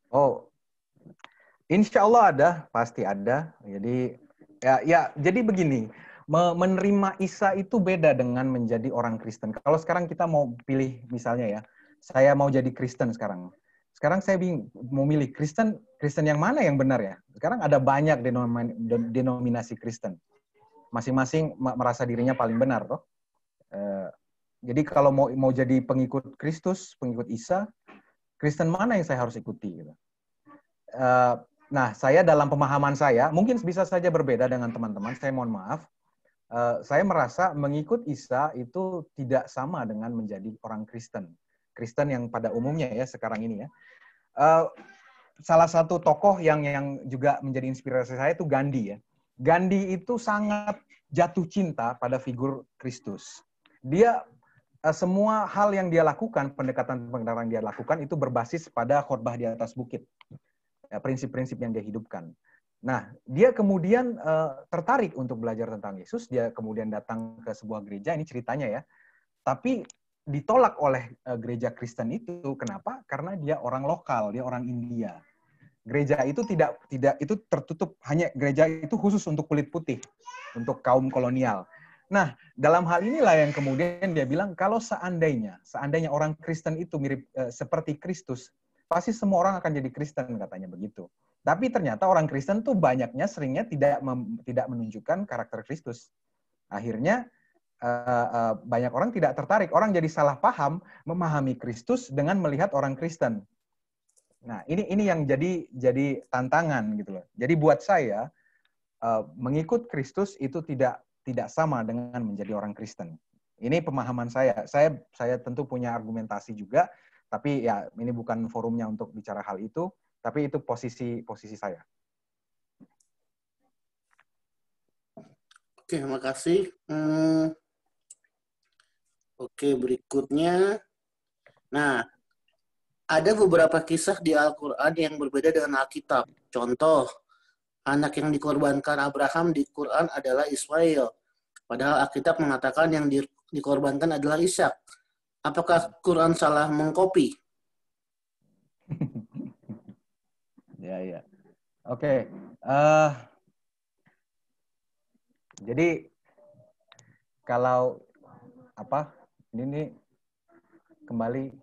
Oh, insya Allah ada, pasti ada. Jadi jadi begini, menerima Isa itu beda dengan menjadi orang Kristen. Kalau sekarang kita mau pilih misalnya ya, saya mau jadi Kristen sekarang. Sekarang saya bingung mau milih Kristen yang mana yang benar ya? Sekarang ada banyak denominasi Kristen. Masing-masing merasa dirinya paling benar, toh. Jadi kalau mau jadi pengikut Kristus, pengikut Isa, Kristen mana yang saya harus ikuti? Gitu. Nah, saya dalam pemahaman saya, mungkin bisa saja berbeda dengan teman-teman, saya mohon maaf. Saya merasa mengikut Isa itu tidak sama dengan menjadi orang Kristen. Kristen yang pada umumnya ya sekarang ini ya. Salah satu tokoh yang juga menjadi inspirasi saya itu Gandhi ya. Gandhi itu sangat jatuh cinta pada figur Kristus. Dia semua hal yang dia lakukan, pendekatan yang dia lakukan itu berbasis pada khotbah di atas bukit. Prinsip-prinsip yang dia hidupkan. Nah, dia kemudian tertarik untuk belajar tentang Yesus. Dia kemudian datang ke sebuah gereja, ini ceritanya ya. Tapi ditolak oleh gereja Kristen itu. Kenapa? Karena dia orang lokal, dia orang India. Gereja itu tidak itu tertutup, hanya gereja itu khusus untuk kulit putih, untuk kaum kolonial. Nah, dalam hal inilah yang kemudian dia bilang kalau seandainya orang Kristen itu mirip seperti Kristus, pasti semua orang akan jadi Kristen, katanya begitu. Tapi ternyata orang Kristen tuh seringnya tidak menunjukkan karakter Kristus. Akhirnya banyak orang tidak tertarik. Orang jadi salah paham memahami Kristus dengan melihat orang Kristen. Nah, ini yang jadi tantangan gitu loh. Jadi buat saya mengikut Kristus itu tidak sama dengan menjadi orang Kristen. Ini pemahaman saya. Saya tentu punya argumentasi juga, tapi ya ini bukan forumnya untuk bicara hal itu. Tapi itu posisi saya. Oke, makasih. Oke, berikutnya. Nah, ada beberapa kisah di Al-Quran yang berbeda dengan Alkitab. Contoh, anak yang dikorbankan Abraham di Quran adalah Ismail. Padahal Alkitab mengatakan yang dikorbankan adalah Ishak. Apakah Quran salah mengkopi? Ya. Oke. Jadi kalau ini kembali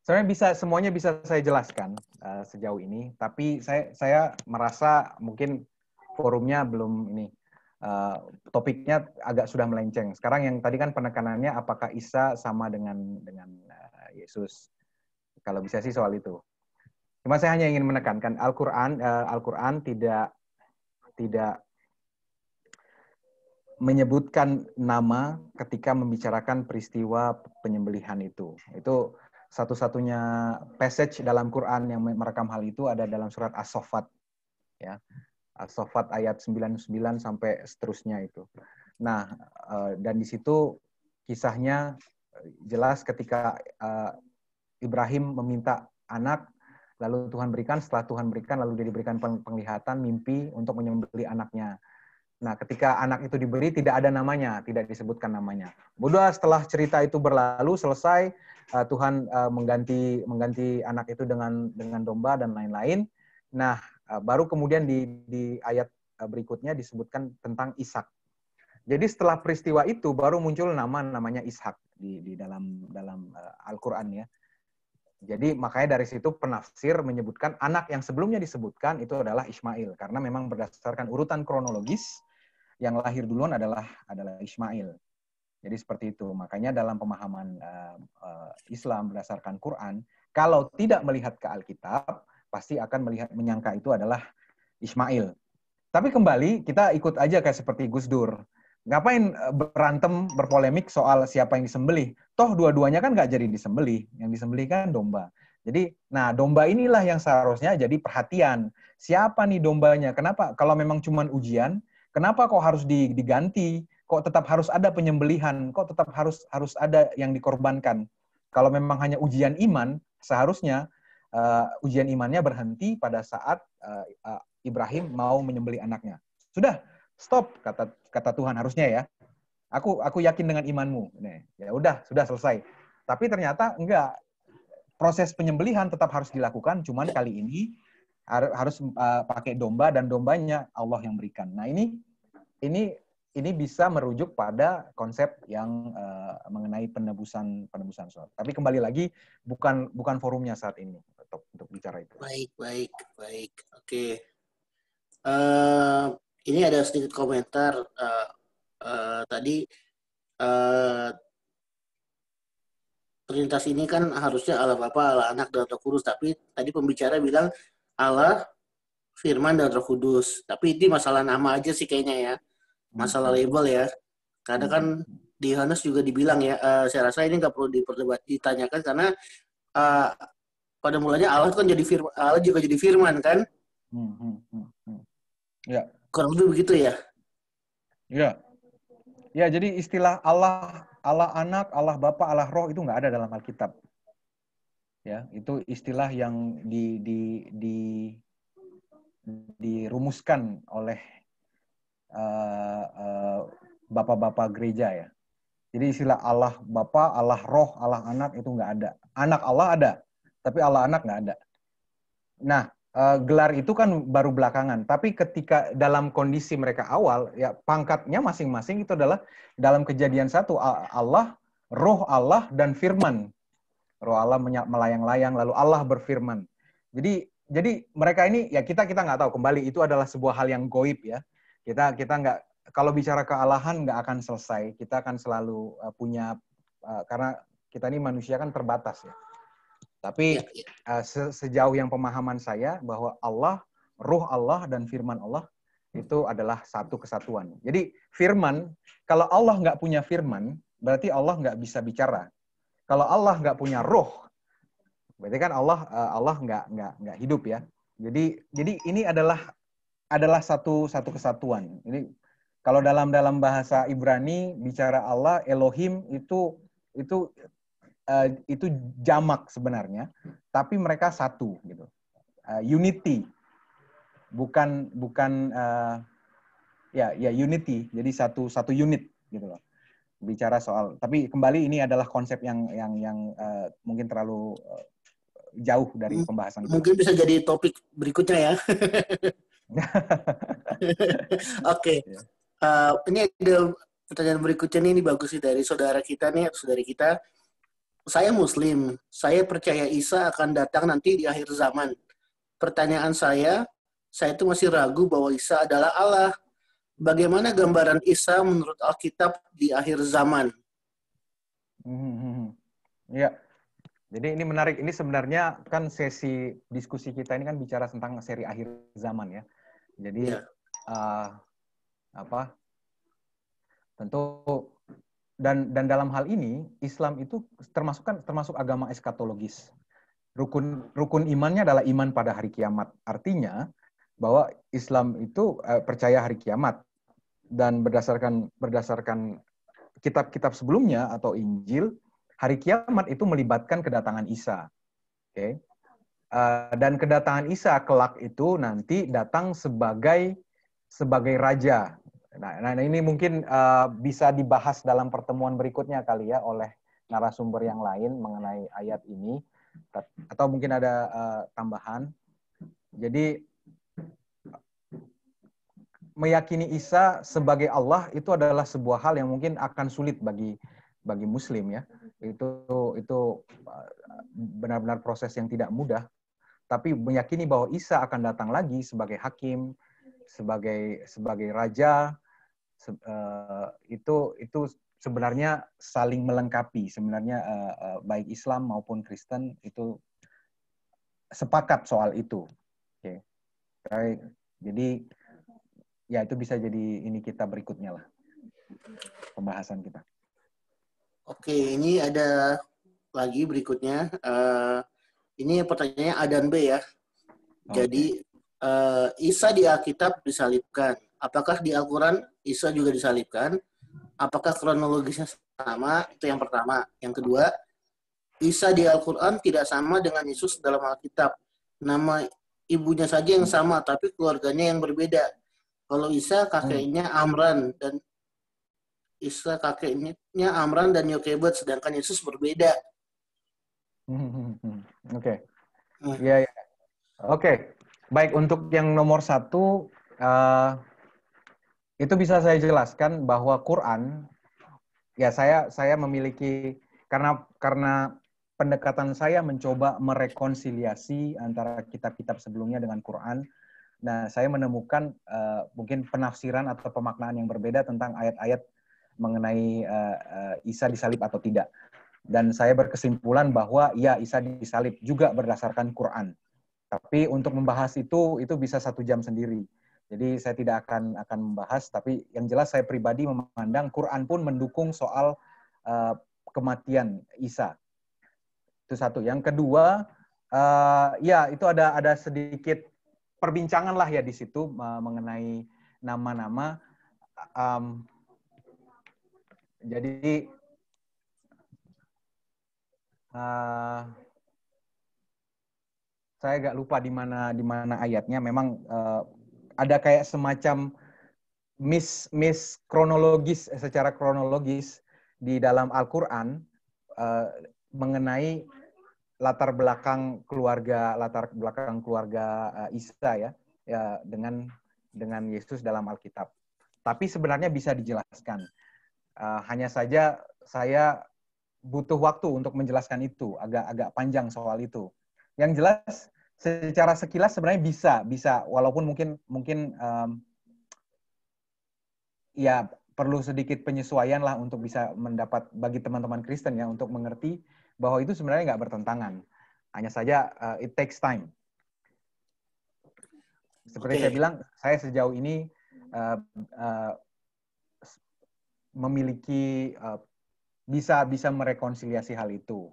sebenarnya semuanya bisa saya jelaskan sejauh ini, tapi saya merasa mungkin forumnya belum ini topiknya agak sudah melenceng. Sekarang yang tadi kan penekanannya apakah Isa sama dengan Yesus. Kalau bisa sih soal itu. Cuma saya hanya ingin menekankan Al-Qur'an tidak menyebutkan nama ketika membicarakan peristiwa penyembelihan itu. Itu satu-satunya passage dalam Quran yang merekam hal itu ada dalam surat As-Saffat. Ya. As-Saffat ayat 99 sampai seterusnya itu. Nah, dan di situ kisahnya jelas ketika Ibrahim meminta anak, lalu Tuhan berikan, setelah Tuhan berikan, lalu dia diberikan penglihatan, mimpi untuk menyembelih anaknya. Nah, ketika anak itu diberi, tidak ada namanya, tidak disebutkan namanya. Mudah setelah cerita itu berlalu, selesai, Tuhan mengganti anak itu dengan domba dan lain-lain. Nah, baru kemudian di ayat berikutnya disebutkan tentang Ishak. Jadi setelah peristiwa itu baru muncul namanya Ishak di dalam Al-Quran ya. Jadi makanya dari situ penafsir menyebutkan anak yang sebelumnya disebutkan itu adalah Ismail, karena memang berdasarkan urutan kronologis yang lahir duluan adalah Ismail. Jadi seperti itu. Makanya dalam pemahaman Islam berdasarkan Quran, kalau tidak melihat ke Alkitab, pasti akan menyangka itu adalah Ismail. Tapi kembali kita ikut aja kayak seperti Gus Dur. Ngapain berantem, berpolemik soal siapa yang disembelih? Toh dua-duanya kan nggak jadi disembelih. Yang disembelih kan domba. Jadi, nah domba inilah yang seharusnya jadi perhatian. Siapa nih dombanya? Kenapa? Kalau memang cuma ujian, kenapa kok harus diganti? Kok tetap harus ada penyembelihan? Kok tetap harus ada yang dikorbankan? Kalau memang hanya ujian iman, seharusnya ujian imannya berhenti pada saat Ibrahim mau menyembelih anaknya. Sudah, stop kata Tuhan harusnya ya. Aku yakin dengan imanmu. Nih, ya udah, sudah selesai. Tapi ternyata enggak. Proses penyembelihan tetap harus dilakukan, cuman kali ini harus pakai domba dan dombanya Allah yang berikan. Nah, ini bisa merujuk pada konsep yang mengenai penebusan sholat. Tapi kembali lagi bukan forumnya saat ini untuk bicara itu. Baik. Oke. Ini ada sedikit komentar. Tadi perintah ini kan harusnya Allah Bapa, Allah Anak, dan Roh Kudus. Tapi tadi pembicara bilang Allah, Firman, dan Roh Kudus. Tapi ini masalah nama aja sih kayaknya ya. Masalah label ya. Karena kan di Yohanes juga dibilang ya, saya rasa ini nggak perlu ditanyakan karena pada mulanya Allah kan Allah juga jadi Firman kan. Ya. Kurang lebih begitu ya. Ya, jadi istilah Allah Anak, Allah Bapa, Allah Roh itu nggak ada dalam Alkitab. Ya, itu istilah yang dirumuskan oleh bapak-bapak gereja ya. Jadi istilah Allah Bapa, Allah Roh, Allah Anak itu nggak ada. Anak Allah ada, tapi Allah Anak nggak ada. Nah, gelar itu kan baru belakangan. Tapi ketika dalam kondisi mereka awal, ya pangkatnya masing-masing itu adalah dalam Kejadian 1, Allah, Roh Allah, dan Firman. Roh Allah melayang-layang, lalu Allah berfirman. Jadi mereka ini ya kita nggak tahu, kembali itu adalah sebuah hal yang goib ya. Kita nggak, kalau bicara kealahan nggak akan selesai. Kita akan selalu punya karena kita ini manusia kan terbatas ya. Tapi sejauh yang pemahaman saya bahwa Allah, Ruh Allah dan Firman Allah itu adalah satu kesatuan. Jadi firman, kalau Allah nggak punya firman, berarti Allah nggak bisa bicara. Kalau Allah nggak punya roh, berarti kan Allah nggak hidup ya. Jadi ini adalah satu kesatuan. Ini kalau dalam bahasa Ibrani bicara Allah, Elohim itu jamak sebenarnya, tapi mereka satu gitu. Unity, bukan unity. Jadi satu unit gitu loh. Bicara soal, tapi kembali ini adalah konsep yang mungkin terlalu jauh dari pembahasan kita. Mungkin bisa jadi topik berikutnya ya. Oke. Ini ada pertanyaan berikutnya nih, ini bagus sih dari saudara kita nih, saudari kita. Saya Muslim, saya percaya Isa akan datang nanti di akhir zaman. Pertanyaan saya itu masih ragu bahwa Isa adalah Allah. Bagaimana gambaran Isa menurut Alkitab di akhir zaman? Ya, jadi ini menarik. Ini sebenarnya kan sesi diskusi kita ini kan bicara tentang seri akhir zaman ya. Jadi tentu dan dalam hal ini Islam itu termasuk agama eskatologis. Rukun imannya adalah iman pada hari kiamat. Artinya bahwa Islam itu percaya hari kiamat, dan berdasarkan kitab-kitab sebelumnya atau Injil, hari kiamat itu melibatkan kedatangan Isa. Okay? Dan kedatangan Isa kelak itu nanti datang sebagai raja. Nah ini mungkin bisa dibahas dalam pertemuan berikutnya kali ya oleh narasumber yang lain mengenai ayat ini, atau mungkin ada tambahan. Jadi meyakini Isa sebagai Allah itu adalah sebuah hal yang mungkin akan sulit bagi Muslim ya. Itu benar-benar proses yang tidak mudah. Tapi meyakini bahwa Isa akan datang lagi sebagai hakim, sebagai raja, itu sebenarnya saling melengkapi. Sebenarnya baik Islam maupun Kristen itu sepakat soal itu. Oke. Jadi ya itu bisa jadi ini kita berikutnya lah pembahasan kita. Oke, ini ada lagi berikutnya. Ini pertanyaannya A dan B ya. Jadi Isa di Alkitab disalibkan. Apakah di Al-Quran Isa juga disalibkan? Apakah kronologisnya sama? Itu yang pertama. Yang kedua, Isa di Al-Quran tidak sama dengan Yesus dalam Alkitab. Nama ibunya saja yang sama, tapi keluarganya yang berbeda. Kalau Isa kakeknya Amran dan Isa kakeknya Amran dan Yokebed, sedangkan Yesus berbeda. Oke. Ya. Oke. Baik, untuk yang nomor 1, itu bisa saya jelaskan bahwa Quran, ya saya memiliki, karena pendekatan saya mencoba merekonsiliasi antara kitab-kitab sebelumnya dengan Quran. Nah, saya menemukan mungkin penafsiran atau pemaknaan yang berbeda tentang ayat-ayat mengenai Isa disalib atau tidak. Dan saya berkesimpulan bahwa ya Isa disalib juga berdasarkan Quran. Tapi untuk membahas itu bisa 1 jam sendiri. Jadi saya tidak akan membahas, tapi yang jelas saya pribadi memandang Quran pun mendukung soal kematian Isa. Itu satu. Yang kedua, ya itu ada sedikit perbincangan lah ya di situ mengenai nama-nama. Jadi saya agak lupa di mana ayatnya. Memang ada kayak semacam miss kronologis, secara kronologis di dalam Al-Quran mengenai latar belakang keluarga Isa ya dengan Yesus dalam Alkitab. Tapi sebenarnya bisa dijelaskan. Hanya saja saya butuh waktu untuk menjelaskan itu, agak panjang soal itu. Yang jelas secara sekilas sebenarnya bisa walaupun mungkin ya perlu sedikit penyesuaian lah untuk bisa mendapat bagi teman-teman Kristen ya untuk mengerti bahwa itu sebenarnya nggak bertentangan. Hanya saja it takes time. Seperti saya bilang, saya sejauh ini memiliki bisa merekonsiliasi hal itu,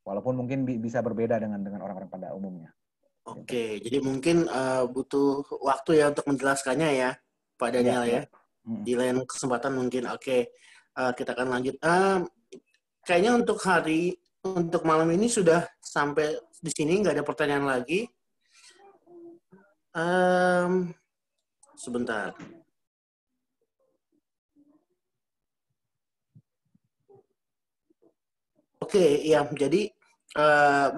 walaupun mungkin bisa berbeda dengan orang-orang pada umumnya. Oke, jadi mungkin butuh waktu ya untuk menjelaskannya ya, Pak Daniel ya. Di lain kesempatan mungkin. Oke, kita akan lanjut. Kayaknya untuk malam ini sudah sampai di sini, nggak ada pertanyaan lagi. Sebentar. Oke, ya. Jadi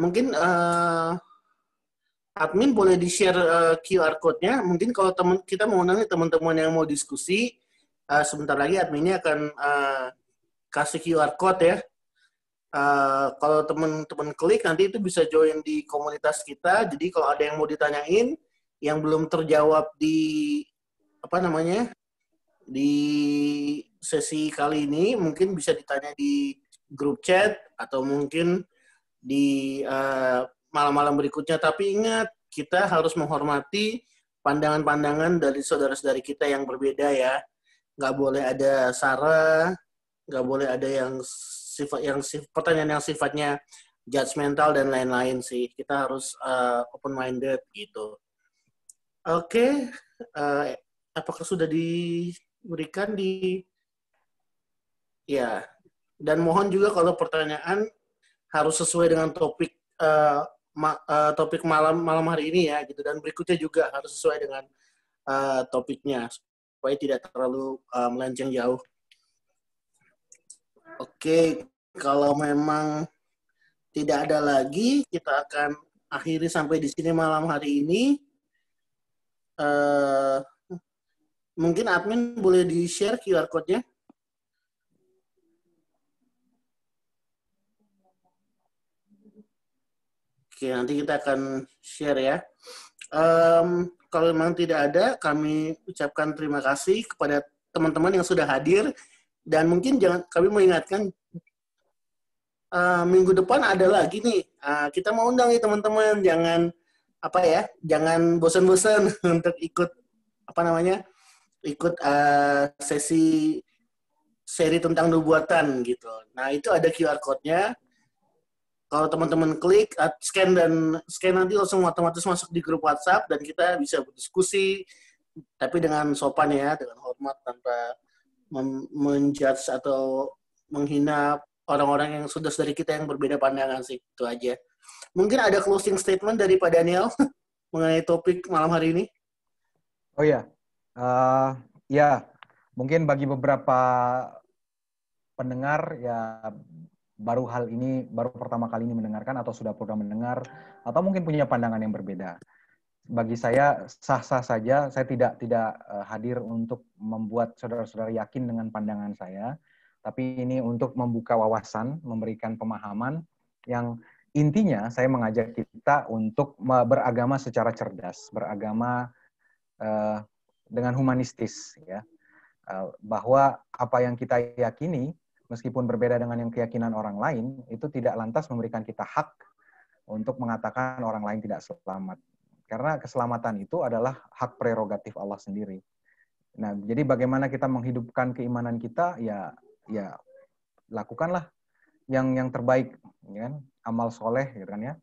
mungkin admin boleh di-share QR code-nya. Mungkin kalau kita mau nanya teman-teman yang mau diskusi, sebentar lagi adminnya akan kasih QR code ya. Kalau teman-teman klik nanti itu bisa join di komunitas kita. Jadi kalau ada yang mau ditanyain yang belum terjawab di di sesi kali ini, mungkin bisa ditanya di grup chat atau mungkin di malam-malam berikutnya. Tapi ingat, kita harus menghormati pandangan-pandangan dari saudara-saudari kita yang berbeda ya. Nggak boleh ada sara, nggak boleh ada pertanyaan yang sifatnya judgmental dan lain-lain sih. Kita harus open-minded gitu. Oke, apakah sudah diberikan ya? Dan mohon juga kalau pertanyaan harus sesuai dengan topik topik malam hari ini ya gitu, dan berikutnya juga harus sesuai dengan topiknya supaya tidak terlalu melenceng jauh. Oke, kalau memang tidak ada lagi, kita akan akhiri sampai di sini malam hari ini. Mungkin admin boleh di-share QR code-nya? Oke, nanti kita akan share ya. Kalau memang tidak ada, kami ucapkan terima kasih kepada teman-teman yang sudah hadir. Dan mungkin kami mengingatkan, minggu depan ada lagi nih. Kita mau undang nih teman-teman, jangan bosan-bosan untuk ikut seri tentang nubuatan gitu. Nah, itu ada QR code-nya. Kalau teman-teman klik, scan nanti langsung otomatis masuk di grup WhatsApp dan kita bisa berdiskusi, tapi dengan sopan ya, dengan hormat, tanpa menjudge atau menghina orang-orang yang saudara kita yang berbeda pandangan sih. Itu aja. Mungkin ada closing statement dari Pak Daniel mengenai topik malam hari ini. Oh ya, ya mungkin bagi beberapa pendengar ya baru pertama kali ini mendengarkan atau sudah pernah mendengar atau mungkin punya pandangan yang berbeda. Bagi saya sah-sah saja, saya tidak hadir untuk membuat saudara-saudara yakin dengan pandangan saya, tapi ini untuk membuka wawasan, memberikan pemahaman yang intinya saya mengajak kita untuk beragama secara cerdas, beragama dengan humanistis ya. Bahwa apa yang kita yakini meskipun berbeda dengan yang keyakinan orang lain, itu tidak lantas memberikan kita hak untuk mengatakan orang lain tidak selamat. Karena keselamatan itu adalah hak prerogatif Allah sendiri. Nah, jadi bagaimana kita menghidupkan keimanan kita, ya lakukanlah yang terbaik, ya kan? Amal soleh, gitu kan ya,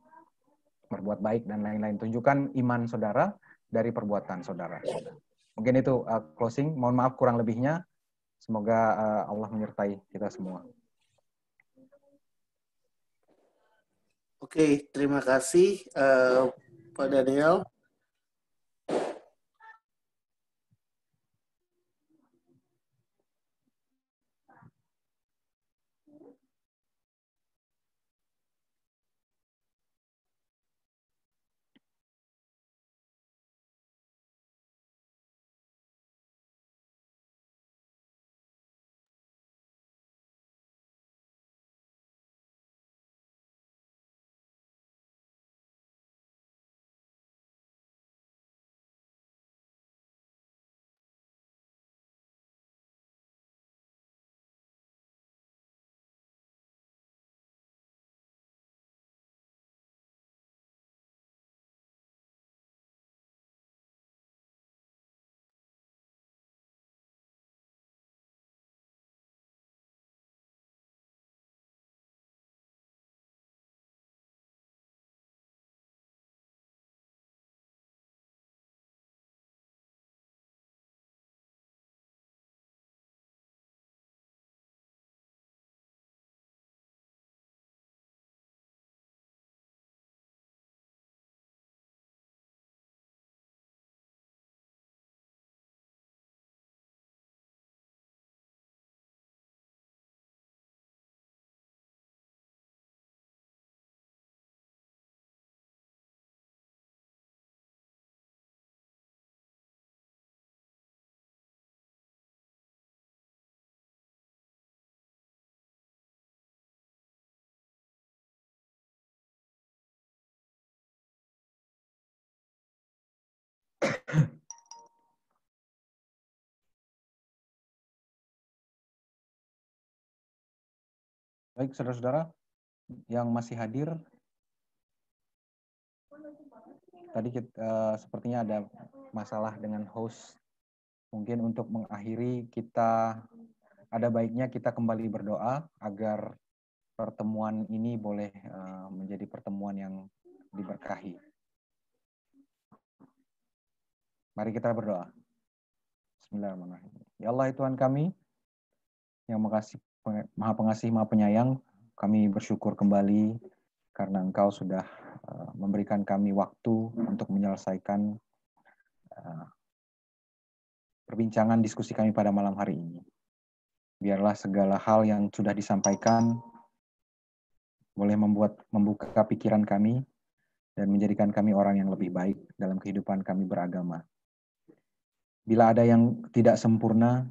berbuat baik dan lain-lain. Tunjukkan iman saudara dari perbuatan saudara. Mungkin itu closing. Mohon maaf kurang lebihnya. Semoga Allah menyertai kita semua. Oke, terima kasih Pak Daniel. Baik, saudara-saudara yang masih hadir, tadi sepertinya ada masalah dengan host. Mungkin untuk mengakhiri, ada baiknya kita kembali berdoa agar pertemuan ini boleh menjadi pertemuan yang diberkahi. Mari kita berdoa. Bismillahirrahmanirrahim. Ya Allah, Tuhan kami, yang Maha Pengasih, Maha Penyayang, kami bersyukur kembali karena Engkau sudah memberikan kami waktu untuk menyelesaikan perbincangan diskusi kami pada malam hari ini. Biarlah segala hal yang sudah disampaikan boleh membuka pikiran kami dan menjadikan kami orang yang lebih baik dalam kehidupan kami beragama. Bila ada yang tidak sempurna,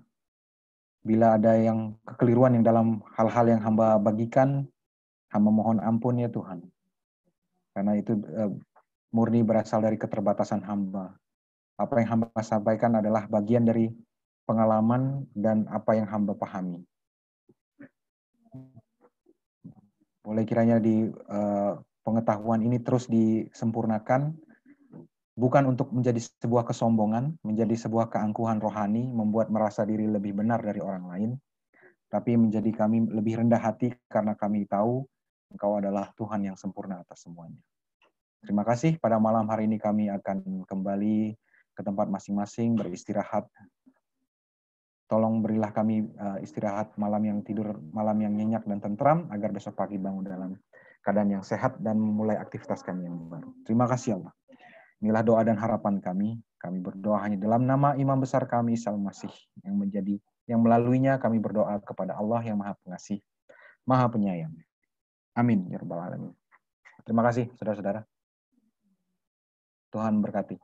bila ada yang kekeliruan yang dalam hal-hal yang hamba bagikan, hamba mohon ampun ya Tuhan. Karena itu murni berasal dari keterbatasan hamba. Apa yang hamba sampaikan adalah bagian dari pengalaman dan apa yang hamba pahami. Boleh kiranya di pengetahuan ini terus disempurnakan, bukan untuk menjadi sebuah kesombongan, menjadi sebuah keangkuhan rohani, membuat merasa diri lebih benar dari orang lain, tapi menjadi kami lebih rendah hati karena kami tahu Engkau adalah Tuhan yang sempurna atas semuanya. Terima kasih, pada malam hari ini kami akan kembali ke tempat masing-masing beristirahat. Tolong berilah kami istirahat malam yang nyenyak dan tentram, agar besok pagi bangun dalam keadaan yang sehat dan memulai aktivitas kami yang baru. Terima kasih Allah. Inilah doa dan harapan kami. Kami berdoa hanya dalam nama Imam besar kami, Isa Al-Masih, yang melaluinya kami berdoa kepada Allah yang Maha Pengasih, Maha Penyayang. Amin ya rabbal alamin. Terima kasih saudara-saudara. Tuhan berkati.